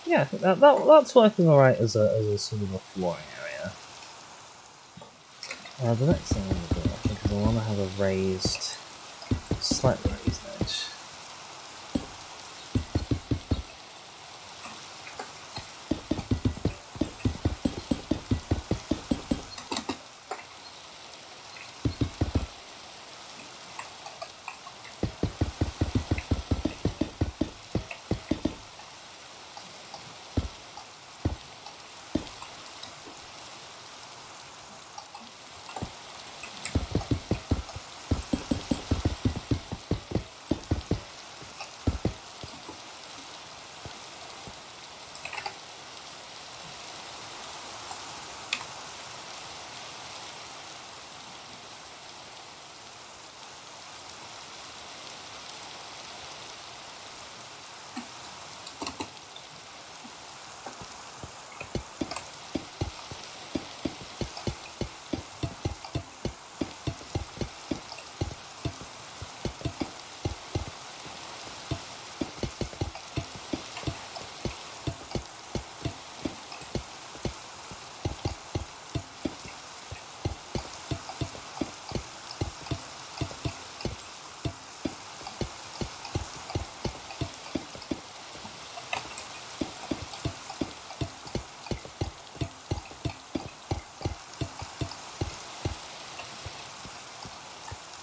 Speaker 1: Yeah, I think that's working alright as a sort of a flooring area. The next thing I'm going to do, I think, is I want to have a raised, slightly raised edge.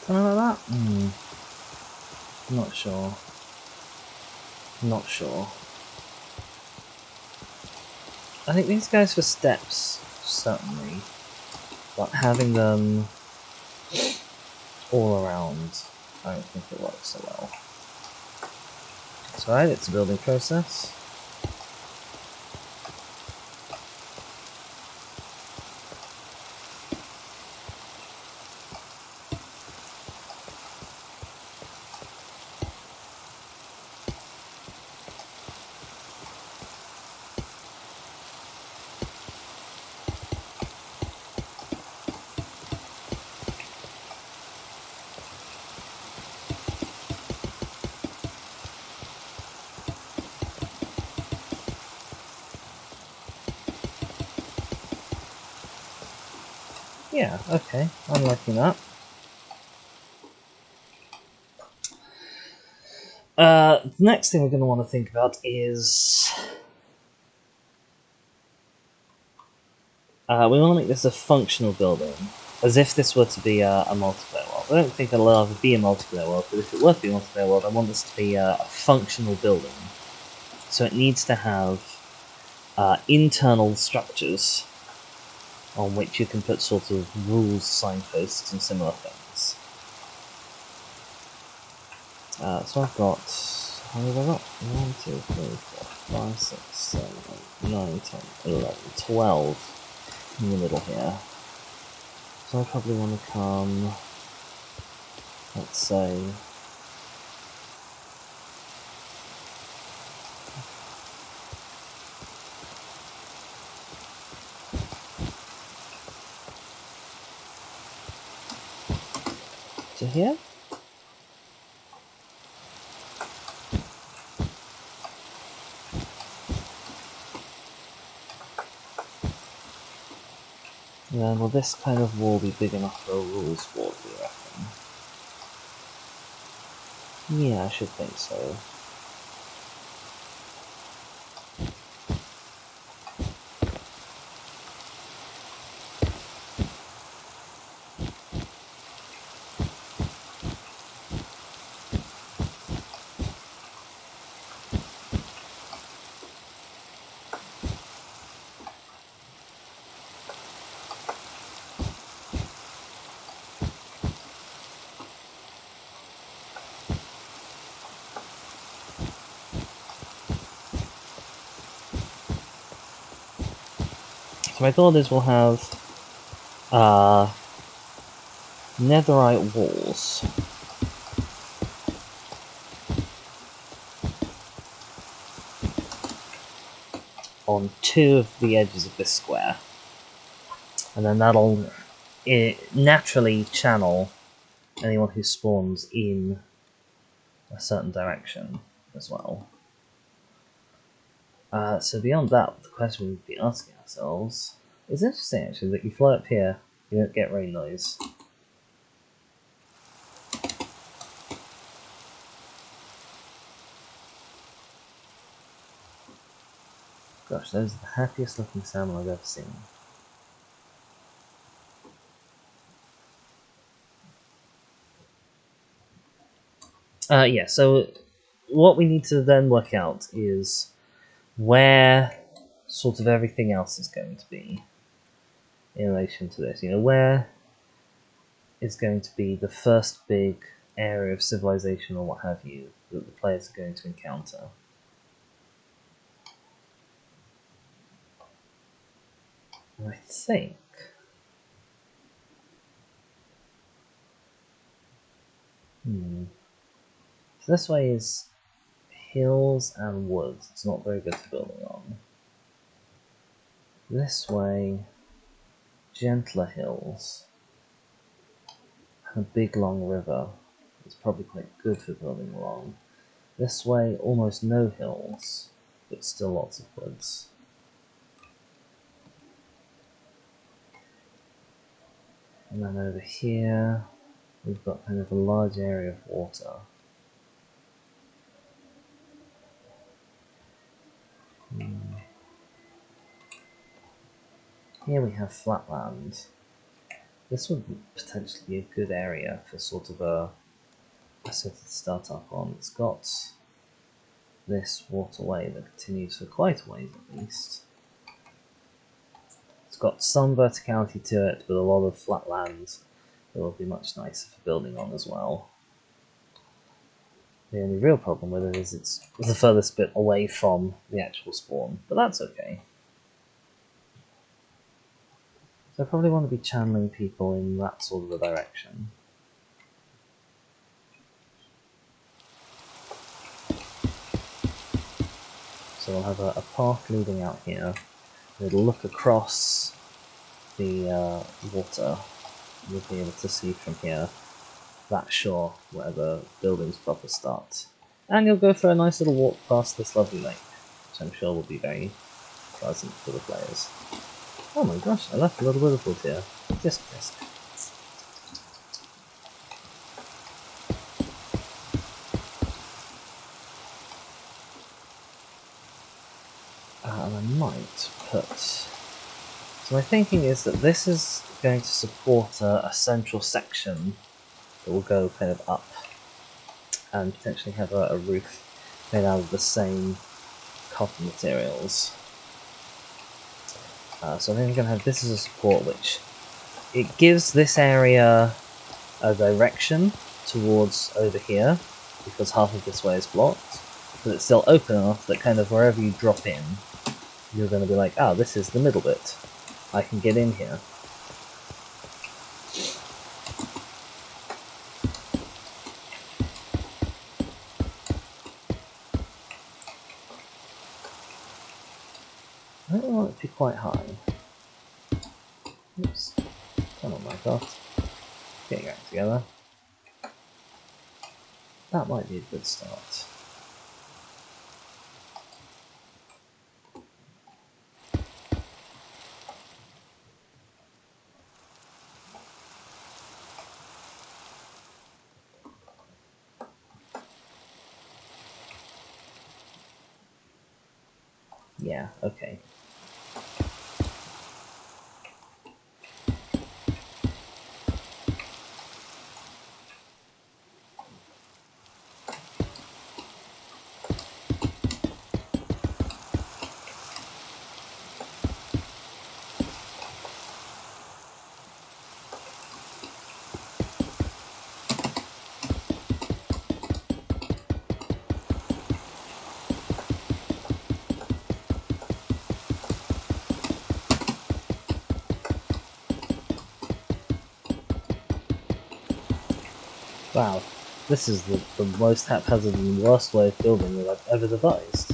Speaker 1: Something like that? Not sure. Not sure. I think these guys for steps, certainly. But having them all around, I don't think it works so well. It's alright, it's a building process. Yeah, okay, I'm liking that. The next thing we're going to want to think about is... we want to make this a functional building, as if this were to be a multiplayer world. I don't think it'll ever be a multiplayer world, but if it were to be a multiplayer world, I want this to be a functional building. So it needs to have internal structures on which you can put sort of rules, signposts, and similar things. So I've got... How many have I got? 1, 2, 3, 4, 5, 6, 7, 8, 9, 10, 11, 12 in the middle here. So I probably want to come... Let's say... to here? Yeah, will this kind of wall be big enough for a rules wall, do you reckon? Yeah, I should think so. So my thought is we'll have netherite walls on 2 of the edges of this square, and then that'll naturally channel anyone who spawns in a certain direction as well. So beyond that, the question we'd be asking ourselves is interesting actually that you fly up here, you don't get rain noise. Gosh, those are the happiest looking salmon I've ever seen. Yeah, so what we need to then work out is where sort of everything else is going to be in relation to this. You know, where is going to be the first big area of civilization or what have you that the players are going to encounter. And I think... So this way is hills and woods. It's not very good for building on. This way, gentler hills and a big long river. It's probably quite good for building along. This way, almost no hills, but still lots of woods. And then over here, we've got kind of a large area of water. Here we have flatland, this would potentially be a good area for sort of a city to start up on. It's got this waterway that continues for quite a ways at least. It's got some verticality to it, but a lot of flat land that will be much nicer for building on as well. The only real problem with it is it's the furthest bit away from the actual spawn, but that's okay. So I probably want to be channeling people in that sort of a direction. So we'll have a path leading out here. It'll look across the water. You'll be able to see from here that shore where the buildings proper start. And you'll go for a nice little walk past this lovely lake, which I'm sure will be very pleasant for the players. Oh my gosh, I left a little bit of wood here. Just brisk. And I might put... So my thinking is that this is going to support a central section that will go kind of up and potentially have a roof made out of the same cotton materials. So I think I'm going to have this as a support, which it gives this area a direction towards over here, because half of this way is blocked, but it's still open enough that kind of wherever you drop in, you're going to be like, ah, this is the middle bit. I can get in here. I don't want it to be quite high. Oops. Come on, my god. Get your act together. That might be a good start. Yeah, okay. Wow, this is the most haphazard and worst way of building that I've ever devised.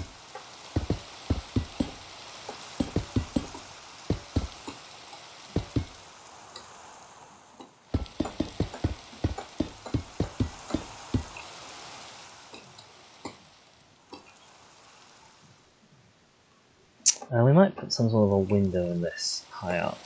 Speaker 1: We might put some sort of a window in this high up.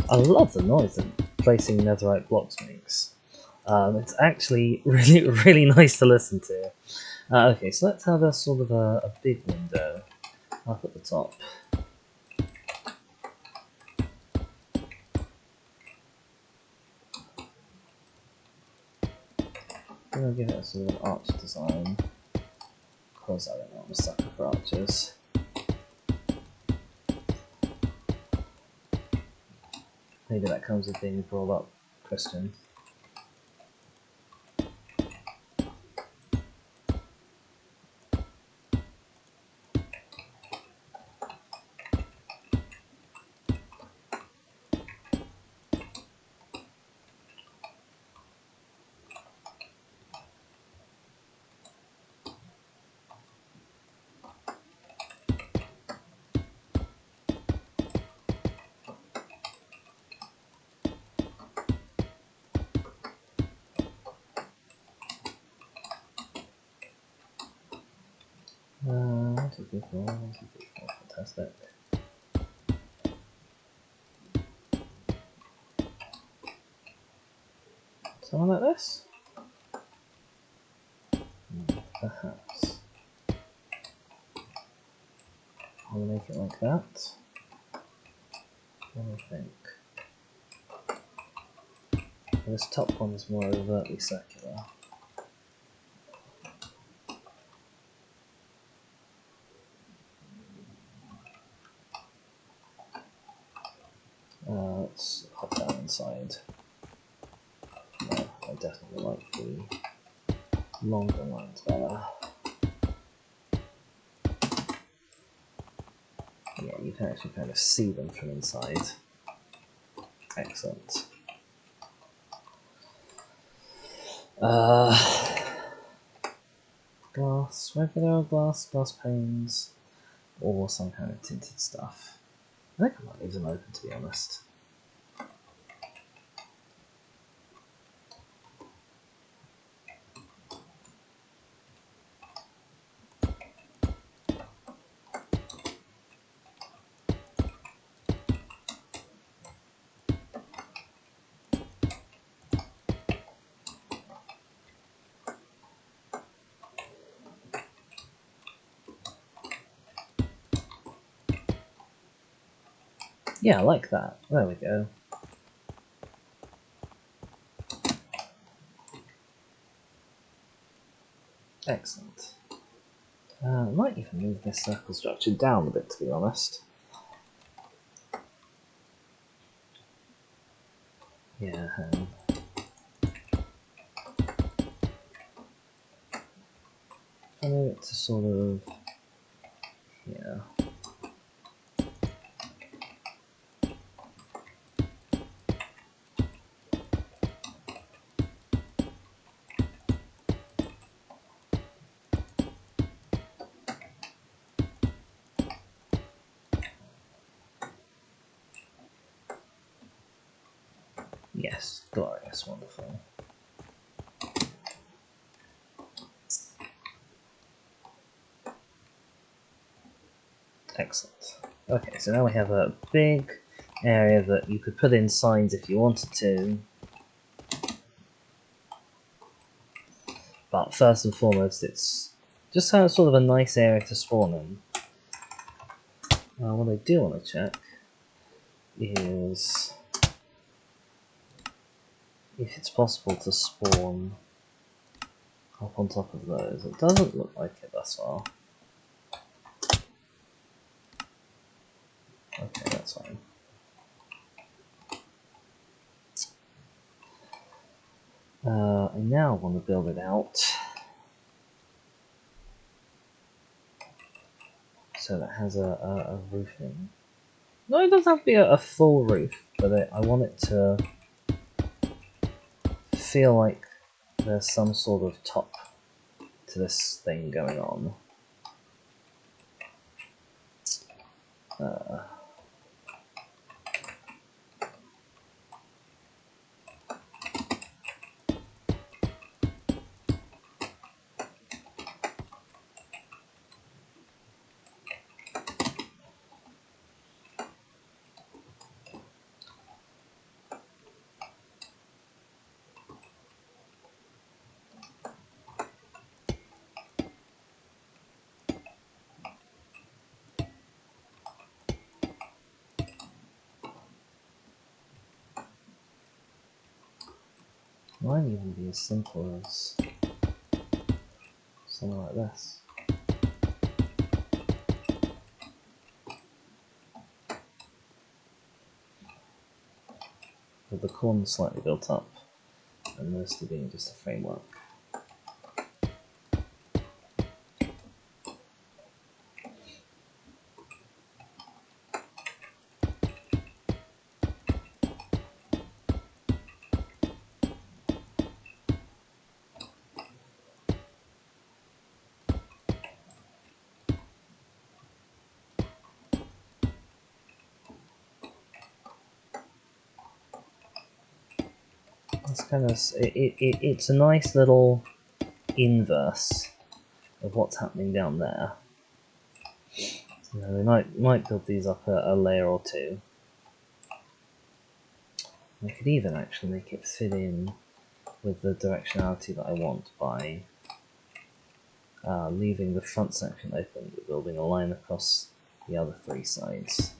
Speaker 1: I love the noise that placing netherite blocks makes. It's actually really nice to listen to. Okay, so let's have a sort of a big window up at the top. gonna give it a sort of arch design, because I don't know, I'm a sucker for arches. Maybe that comes with being brought up Christian. Fantastic. Something like this? Perhaps. I'll make it like that. What do I think? This top one is more overtly circular. Let's hop down inside. No, I definitely like the longer lines better. Yeah, you can actually kind of see them from inside. Excellent. Glass, regular glass panes, or some kind of tinted stuff. I think I might leave them open, to be honest. Yeah, I like that. There we go. Excellent. I might even move this circle structure down a bit, to be honest. Yeah. I move it to sort of here. Yes, glorious, wonderful. Excellent. Okay, so now we have a big area that you could put in signs if you wanted to. But first and foremost, it's just sort of a nice area to spawn in. What I do want to check is if it's possible to spawn up on top of those. It doesn't look like it thus far. Okay, that's fine. I now want to build it out so that has a roofing. No, it doesn't have to be a full roof, but I want it to feel like there's some sort of top to this thing going on. Might even be as simple as something like this. With the corners slightly built up, and mostly being just a framework. It's kind of it's a nice little inverse of what's happening down there. You know, we might build these up a layer or two. I could even actually make it fit in with the directionality that I want by leaving the front section open, but building a line across the other three sides.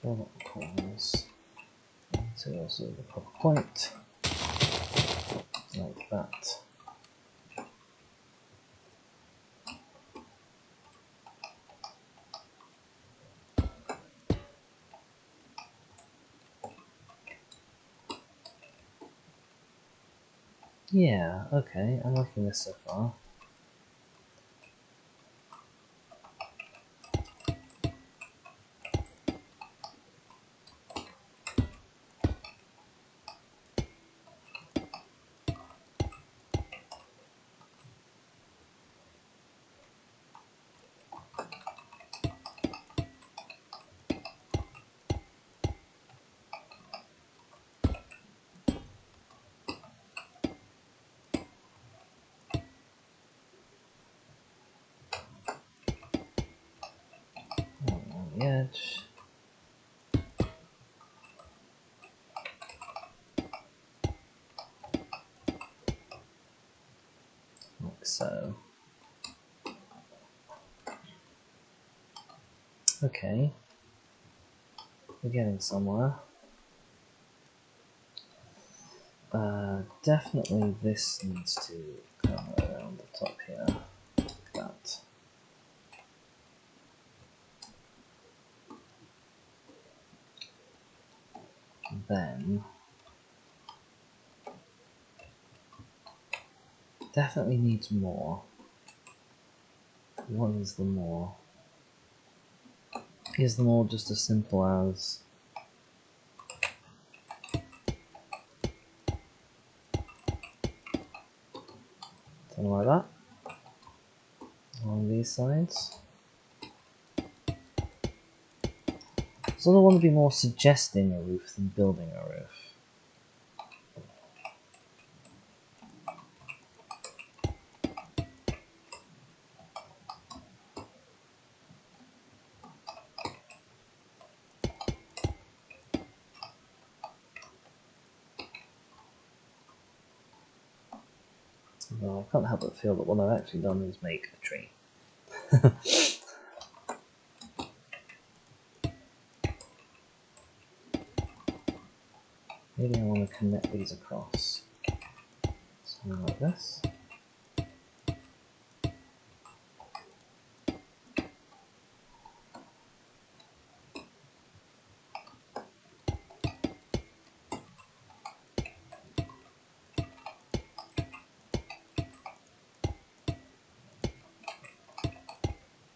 Speaker 1: Fill up the corners into also the proper point, like that. Yeah, okay, I'm liking this so far. On the edge. Like so. Okay. We're getting somewhere. Definitely this needs to come around the top here, like that. Then, definitely needs more. What is the more? Is the more just as simple as something like that along these sides? So I want to be more suggesting a roof than building a roof. Well, I can't help but feel that what I've actually done is make a tree. Maybe I want to connect these across. Something like this.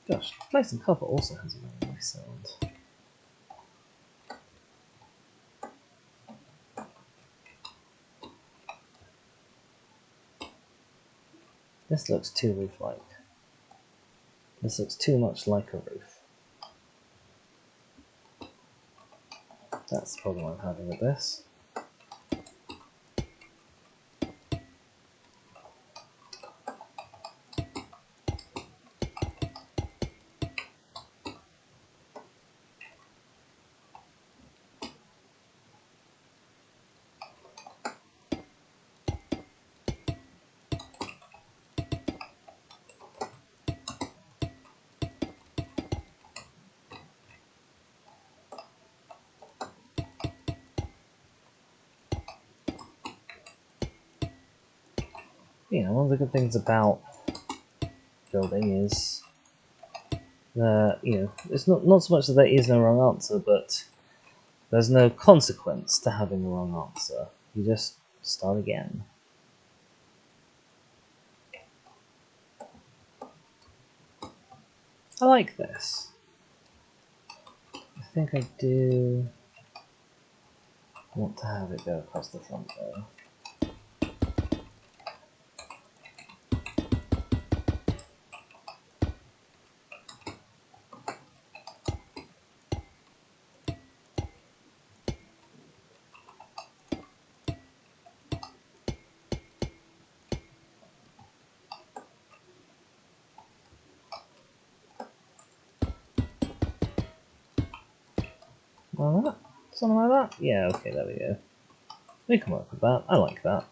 Speaker 1: Gosh, placing copper also has a very nice sound. This looks too roof-like. This looks too much like a roof. That's the problem I'm having with this. You know, one of the good things about building is that, you know, it's not so much that there is no wrong answer, but there's no consequence to having a wrong answer. You just start again. I like this. I think I do want to have it go across the front though. Like that? Something like that? Yeah, okay, there we go. We can work with that. I like that.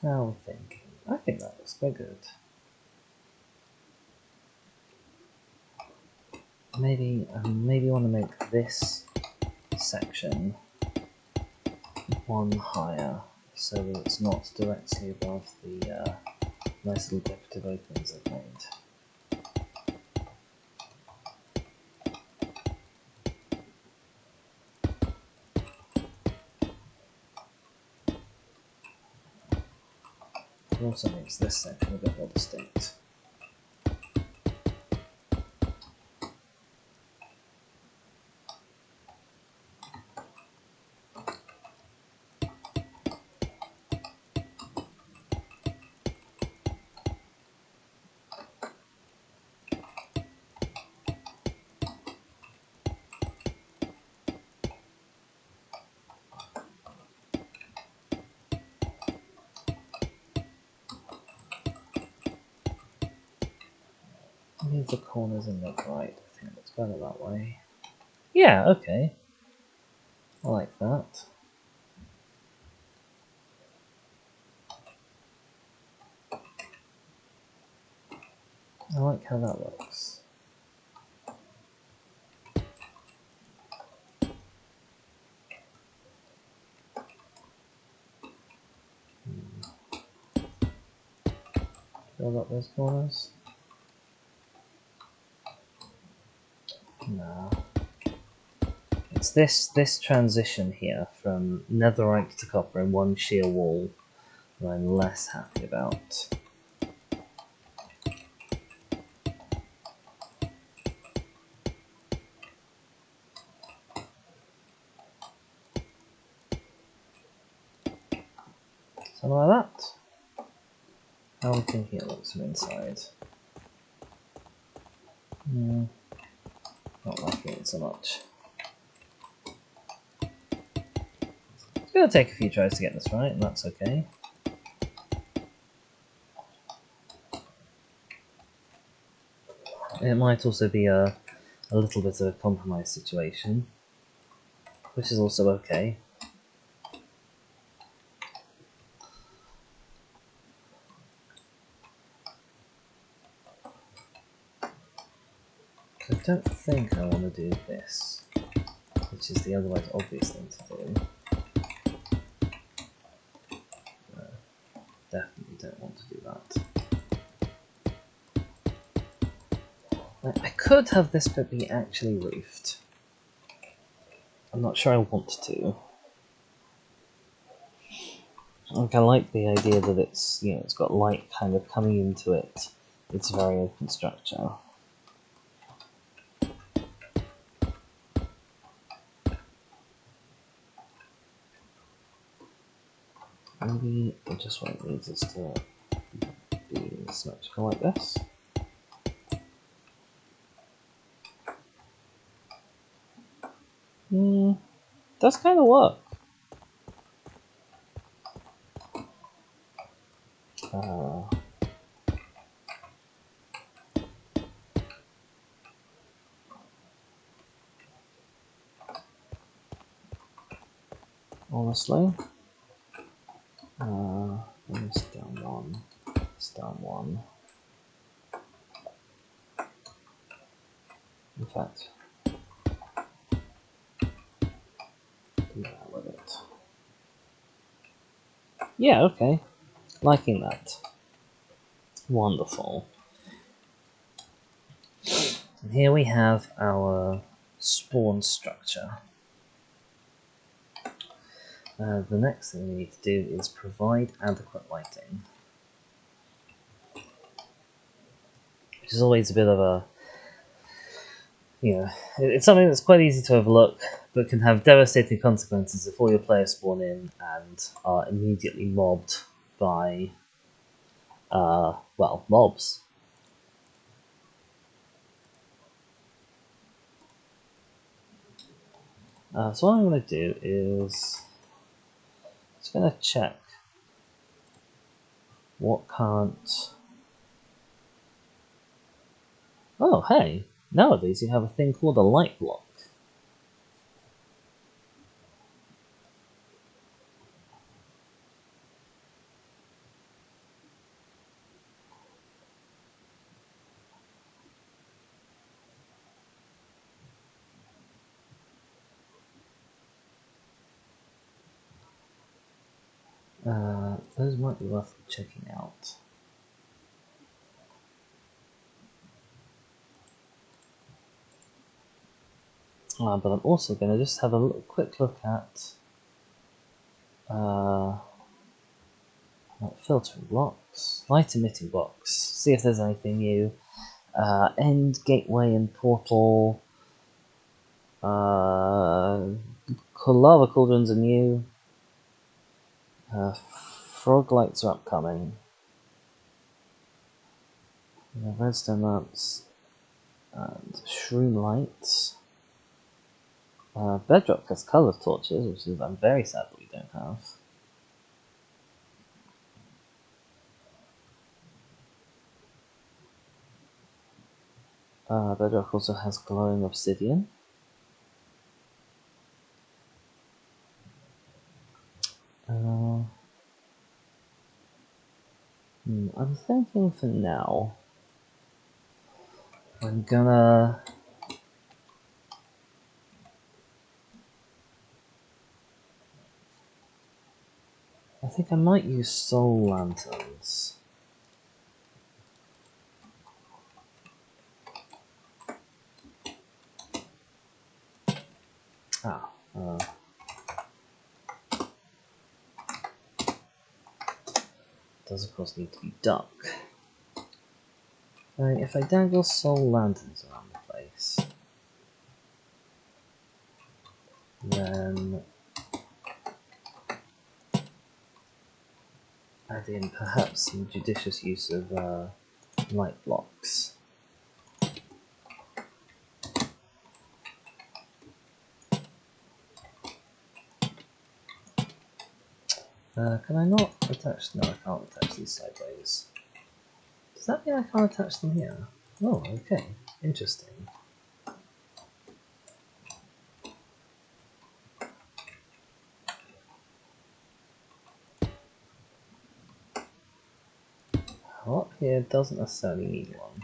Speaker 1: Now I'm thinking. I think that looks quite good. Maybe want to make this section one higher so that it's not directly above the nice little decorative openings I've made. It also makes this section a bit more distinct. Leave the corners in the right. I think it looks better that way. Yeah, okay. I like that. I like how that looks. Fill up those corners. No. It's this transition here from netherite to copper in one sheer wall that I'm less happy about. Something like that. How are we thinking it looks from inside? Not liking it so much. It's going to take a few tries to get this right, and that's okay. It might also be a little bit of a compromise situation, which is also okay. I don't think I want to do this, which is the otherwise obvious thing to do. Definitely don't want to do that. I could have this bit be actually roofed. I'm not sure I want to. Like, I like the idea that it's, you know, it's got light kind of coming into it. It's a very open structure. Maybe it just won't need us to be symmetrical like this. Does kind of work. Honestly, it's down one, it's down one. In fact, do that with it. Yeah, okay. Liking that. Wonderful. And here we have our spawn structure. The next thing we need to do is provide adequate lighting. Which is always a bit of a, you know, it's something that's quite easy to overlook, but can have devastating consequences if all your players spawn in and are immediately mobbed by, well, mobs. So what I'm going to do is, just going to check what can't. Oh, hey! Nowadays you have a thing called a light block. Those might be worth checking out. But I'm also going to just have a quick look at filtering blocks, light emitting blocks, see if there's anything new. End, gateway, and portal. Lava cauldrons are new. Frog lights are upcoming. Redstone lamps and shroom lights. Bedrock has colour torches, which is I'm very sad that we don't have. Bedrock also has glowing obsidian. I'm thinking for now, I'm gonna. I think I might use soul lanterns. Does of course need to be dark. If I dangle soul lanterns around the place, then add in perhaps some judicious use of light blocks. Can I not attach? No, I can't attach these sideways. Does that mean I can't attach them here? Oh, okay. Interesting. Up here doesn't necessarily need one.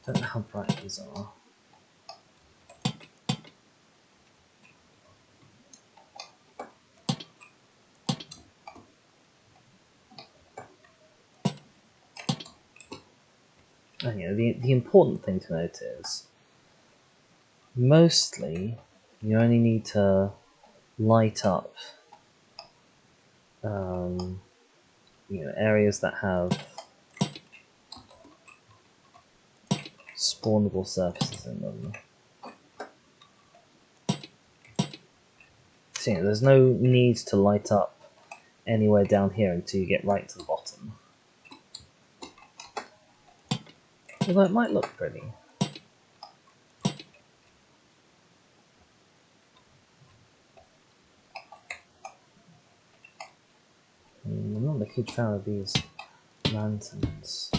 Speaker 1: Don't know how bright these are. And yeah, the important thing to note is mostly you only need to light up areas that have spawnable surfaces in them. So there's no need to light up anywhere down here until you get right to the bottom. Although it might look pretty. I'm not a huge fan of these lanterns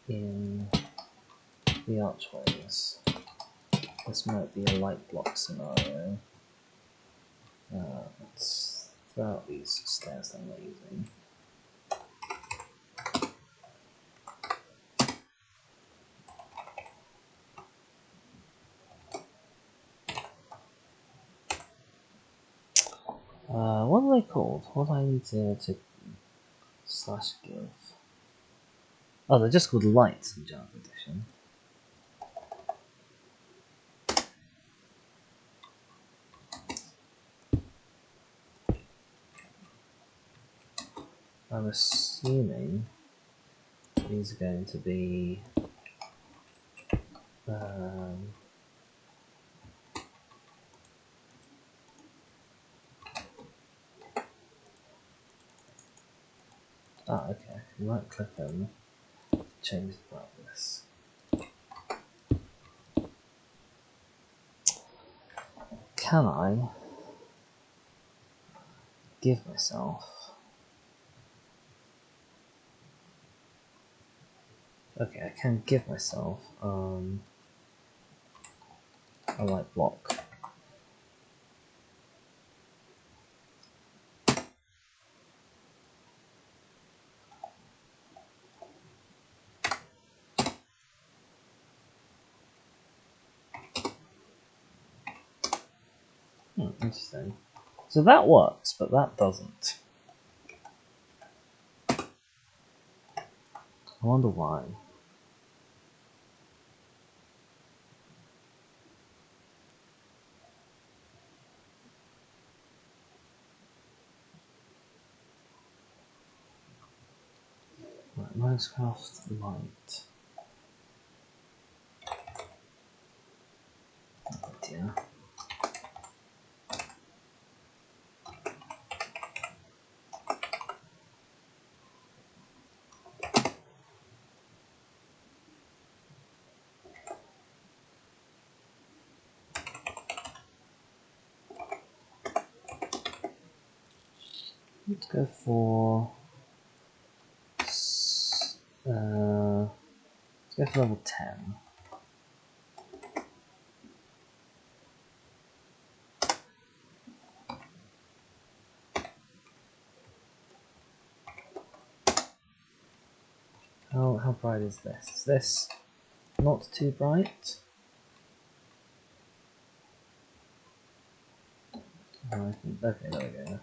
Speaker 1: in the archways. This might be a light block scenario. Let's throw out these stairs that I'm not using. What are they called? What do I need to / give? Oh, they're just called lights in Java Edition. I'm assuming these are going to be okay. Right click them, change the brightness. Can I give myself? Okay, I can give myself a light block. Interesting. So that works, but that doesn't. I wonder why. Right, Minecraft light. Oh dear. Let's go for level 10. How bright is this? Is this not too bright? Okay, there we go.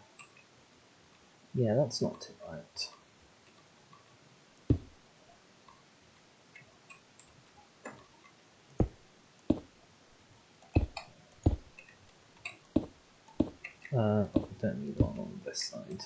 Speaker 1: Yeah, that's not too bright. I don't need one on this side.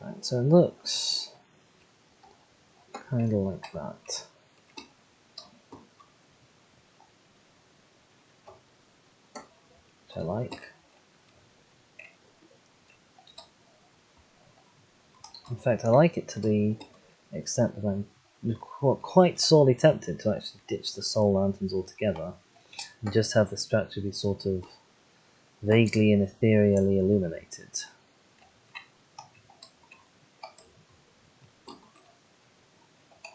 Speaker 1: Right, so it looks kind of like that. Which I like. In fact, I like it to the extent that I'm quite sorely tempted to actually ditch the soul lanterns altogether and just have the structure be sort of vaguely and ethereally illuminated.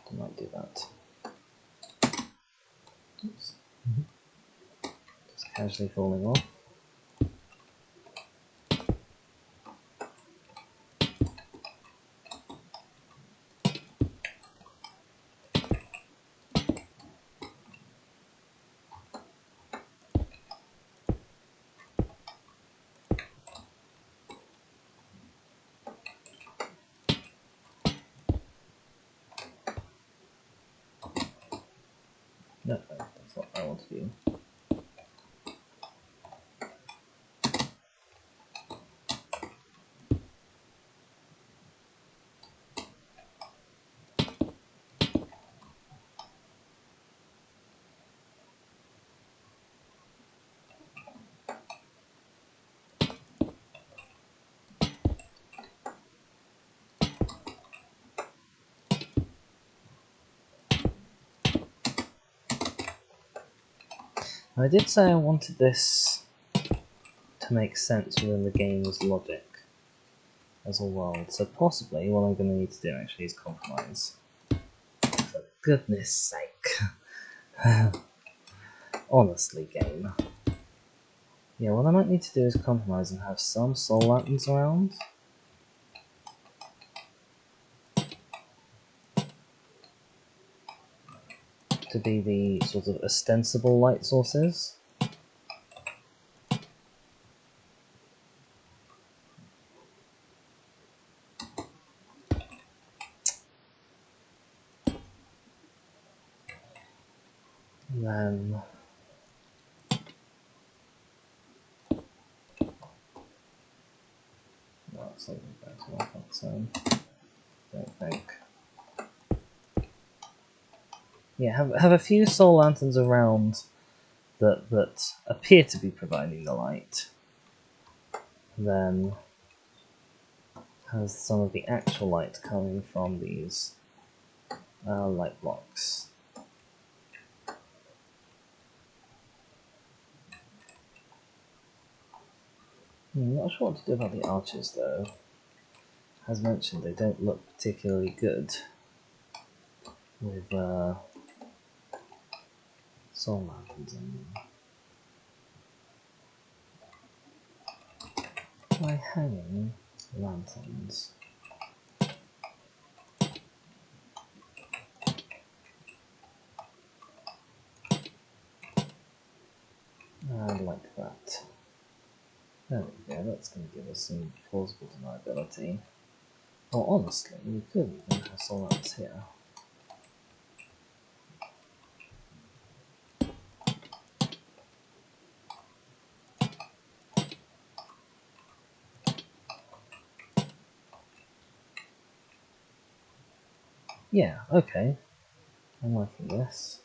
Speaker 1: I might do that. Oops. Just casually falling off. No, that's not what I want to do. I did say I wanted this to make sense within the game's logic as a world, so possibly what I'm going to need to do actually is compromise. For goodness sake. Honestly, game. Yeah, what I might need to do is compromise and have some soul lanterns around. To be the sort of ostensible light sources. And then that's something back to my comfort zone. Don't think. Yeah, have a few soul lanterns around that appear to be providing the light. Then has some of the actual light coming from these light blocks. I'm not sure what to do about the arches though. As mentioned, they don't look particularly good with soul lanterns in them. By hanging lanterns. Like that. There we go, that's going to give us some plausible deniability. Or honestly, we could even have soul lanterns here. Yeah, okay. I'm liking this.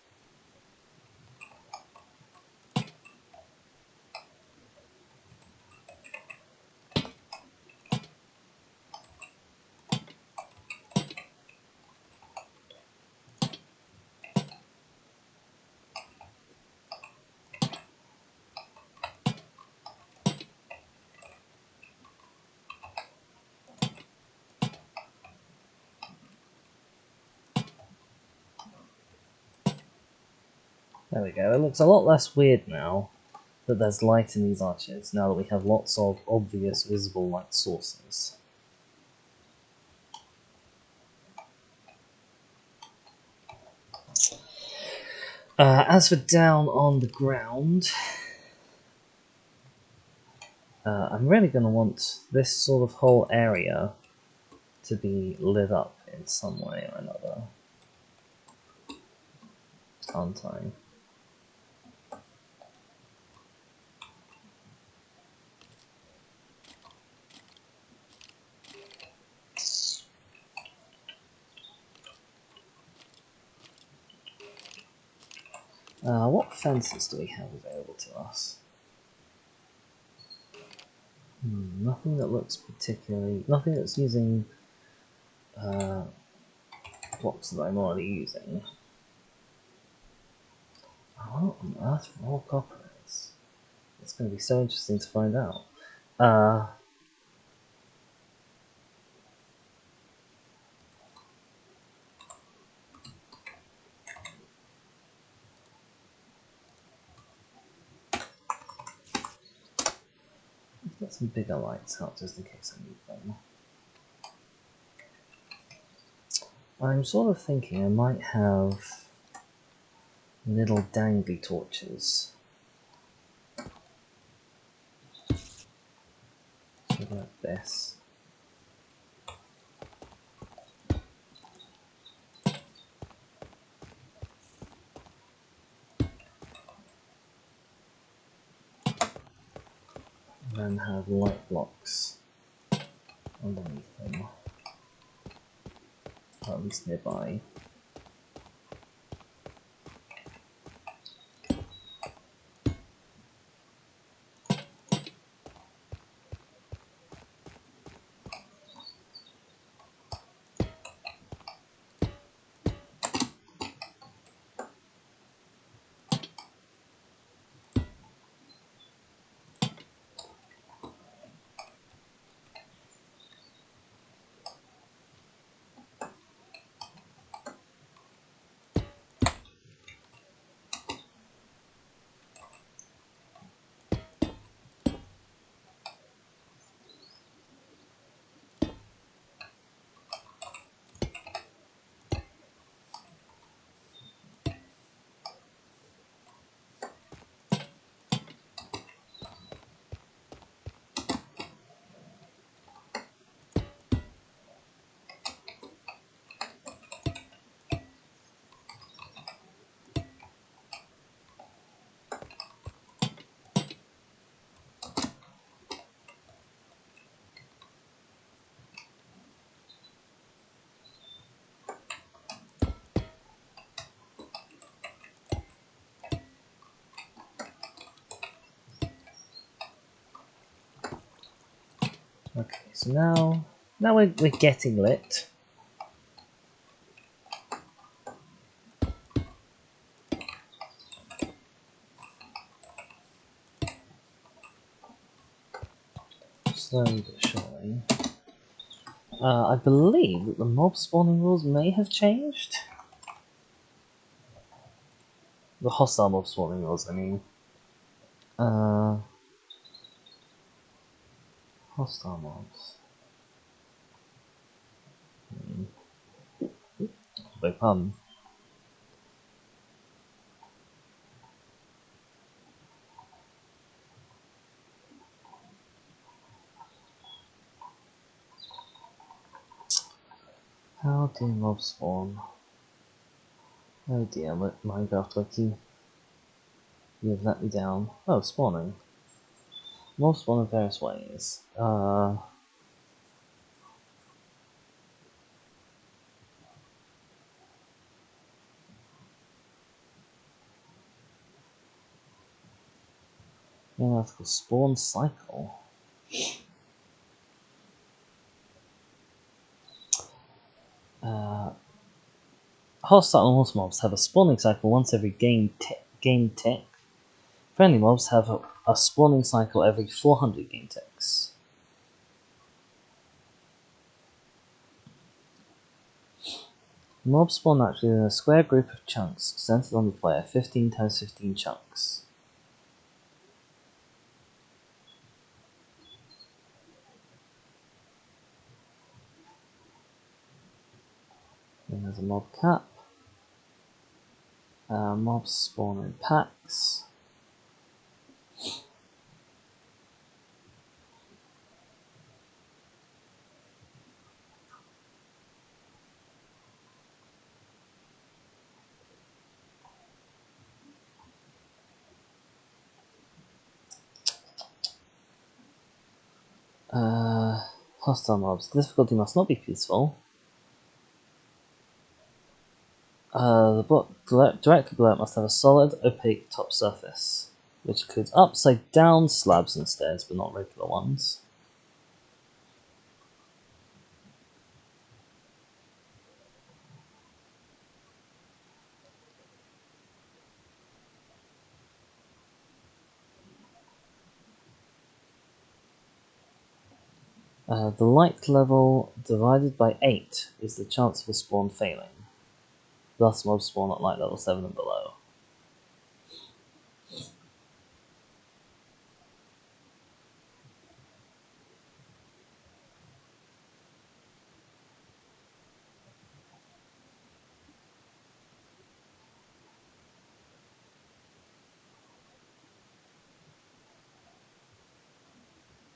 Speaker 1: There we go, it looks a lot less weird now that there's light in these arches, now that we have lots of obvious visible light sources. As for down on the ground, I'm really going to want this sort of whole area to be lit up in some way or another, aren't I? What fences do we have available to us? Nothing that looks particularly... Nothing that's using blocks that I'm already using. What on earth raw copper is? It's going to be so interesting to find out. Let's get some bigger lights out just in case I need them. I'm sort of thinking I might have little dangly torches. So like this. And then have light blocks underneath them. Or at least nearby. Okay, so now we're getting lit. Slowly but surely. I believe that the mob spawning rules may have changed. The hostile mob spawning rules, I mean. Hostile mobs. Big pun. How do mobs spawn? Oh dear, Minecraft Wiki. You have let me down. Oh, spawning. Mobs spawn in various ways. Article spawn cycle. Hostile and auto mobs have a spawning cycle once every game tick. Friendly mobs have a spawning cycle every 400 game ticks. Mobs spawn naturally in a square group of chunks centered on the player, 15 times 15 chunks. Then there's a mob cap. Mobs spawn in packs. Hostile mobs. The difficulty must not be peaceful. The block directly below it must have a solid, opaque top surface, which includes upside down slabs and stairs, but not regular ones. The light level divided by 8 is the chance of a spawn failing. Thus, mobs spawn at light level 7 and below.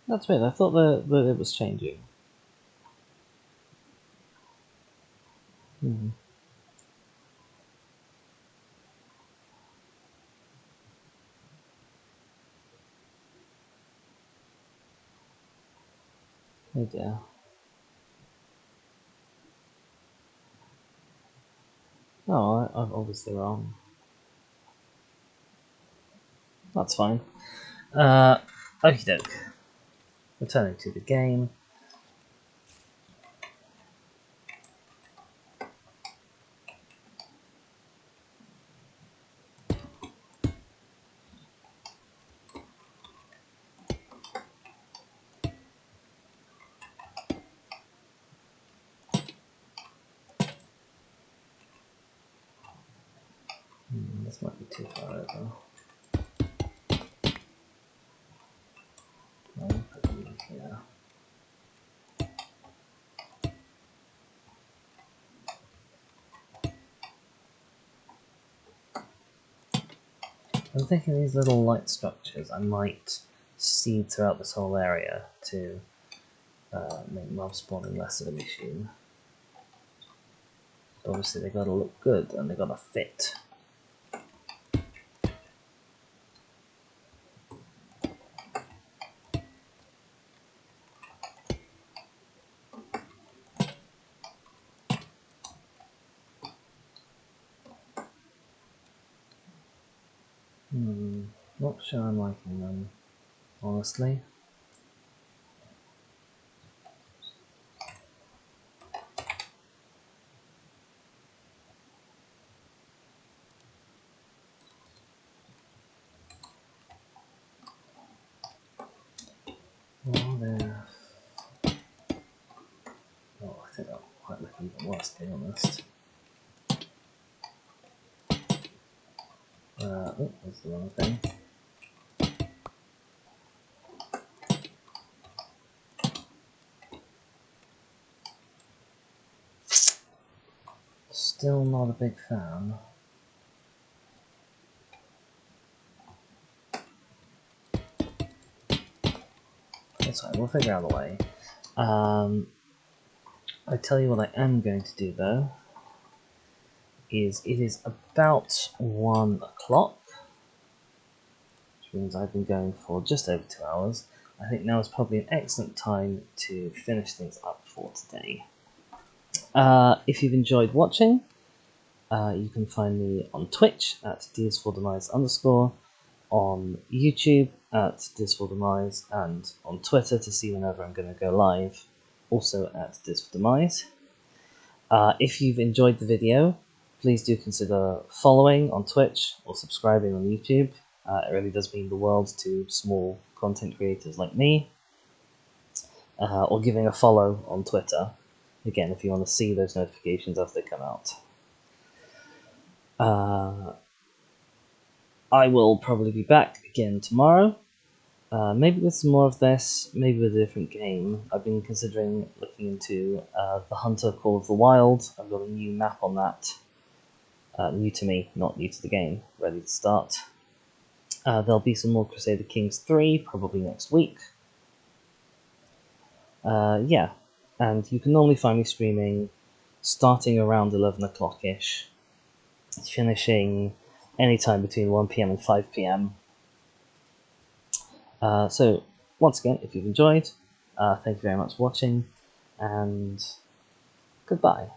Speaker 1: That's weird, I thought that it was changing. Oh dear. Oh, I'm obviously wrong. That's fine. Okie doke. Returning to the game. This might be too far over. I'll put them here. I'm thinking these little light structures I might seed throughout this whole area to make mob spawning less of an issue. But obviously they gotta look good and they gotta fit. Not sure I'm liking them, honestly. Oh, there. Oh, I think that might look even worse, to be honest. Oh, that's the wrong thing. Still not a big fan. It's fine, we'll figure out a way. I tell you what I am going to do though, is it is about 1 o'clock, which means I've been going for just over 2 hours. I think now is probably an excellent time to finish things up for today. If you've enjoyed watching, you can find me on Twitch at dsfordemise_, on YouTube at dsfordemise, and on Twitter to see whenever I'm going to go live, also at dsfordemise. If you've enjoyed the video, please do consider following on Twitch or subscribing on YouTube. It really does mean the world to small content creators like me. Or giving a follow on Twitter, again, if you want to see those notifications as they come out. I will probably be back again tomorrow, maybe with some more of this, maybe with a different game. I've been considering looking into the Hunter Call of the Wild. I've got a new map on that, new to me, not new to the game, ready to start. There'll be some more Crusader Kings 3, probably next week. Yeah, and you can normally find me streaming starting around 11 o'clock-ish, finishing anytime between 1 PM and 5 PM. So, once again, if you've enjoyed, thank you very much for watching, and goodbye.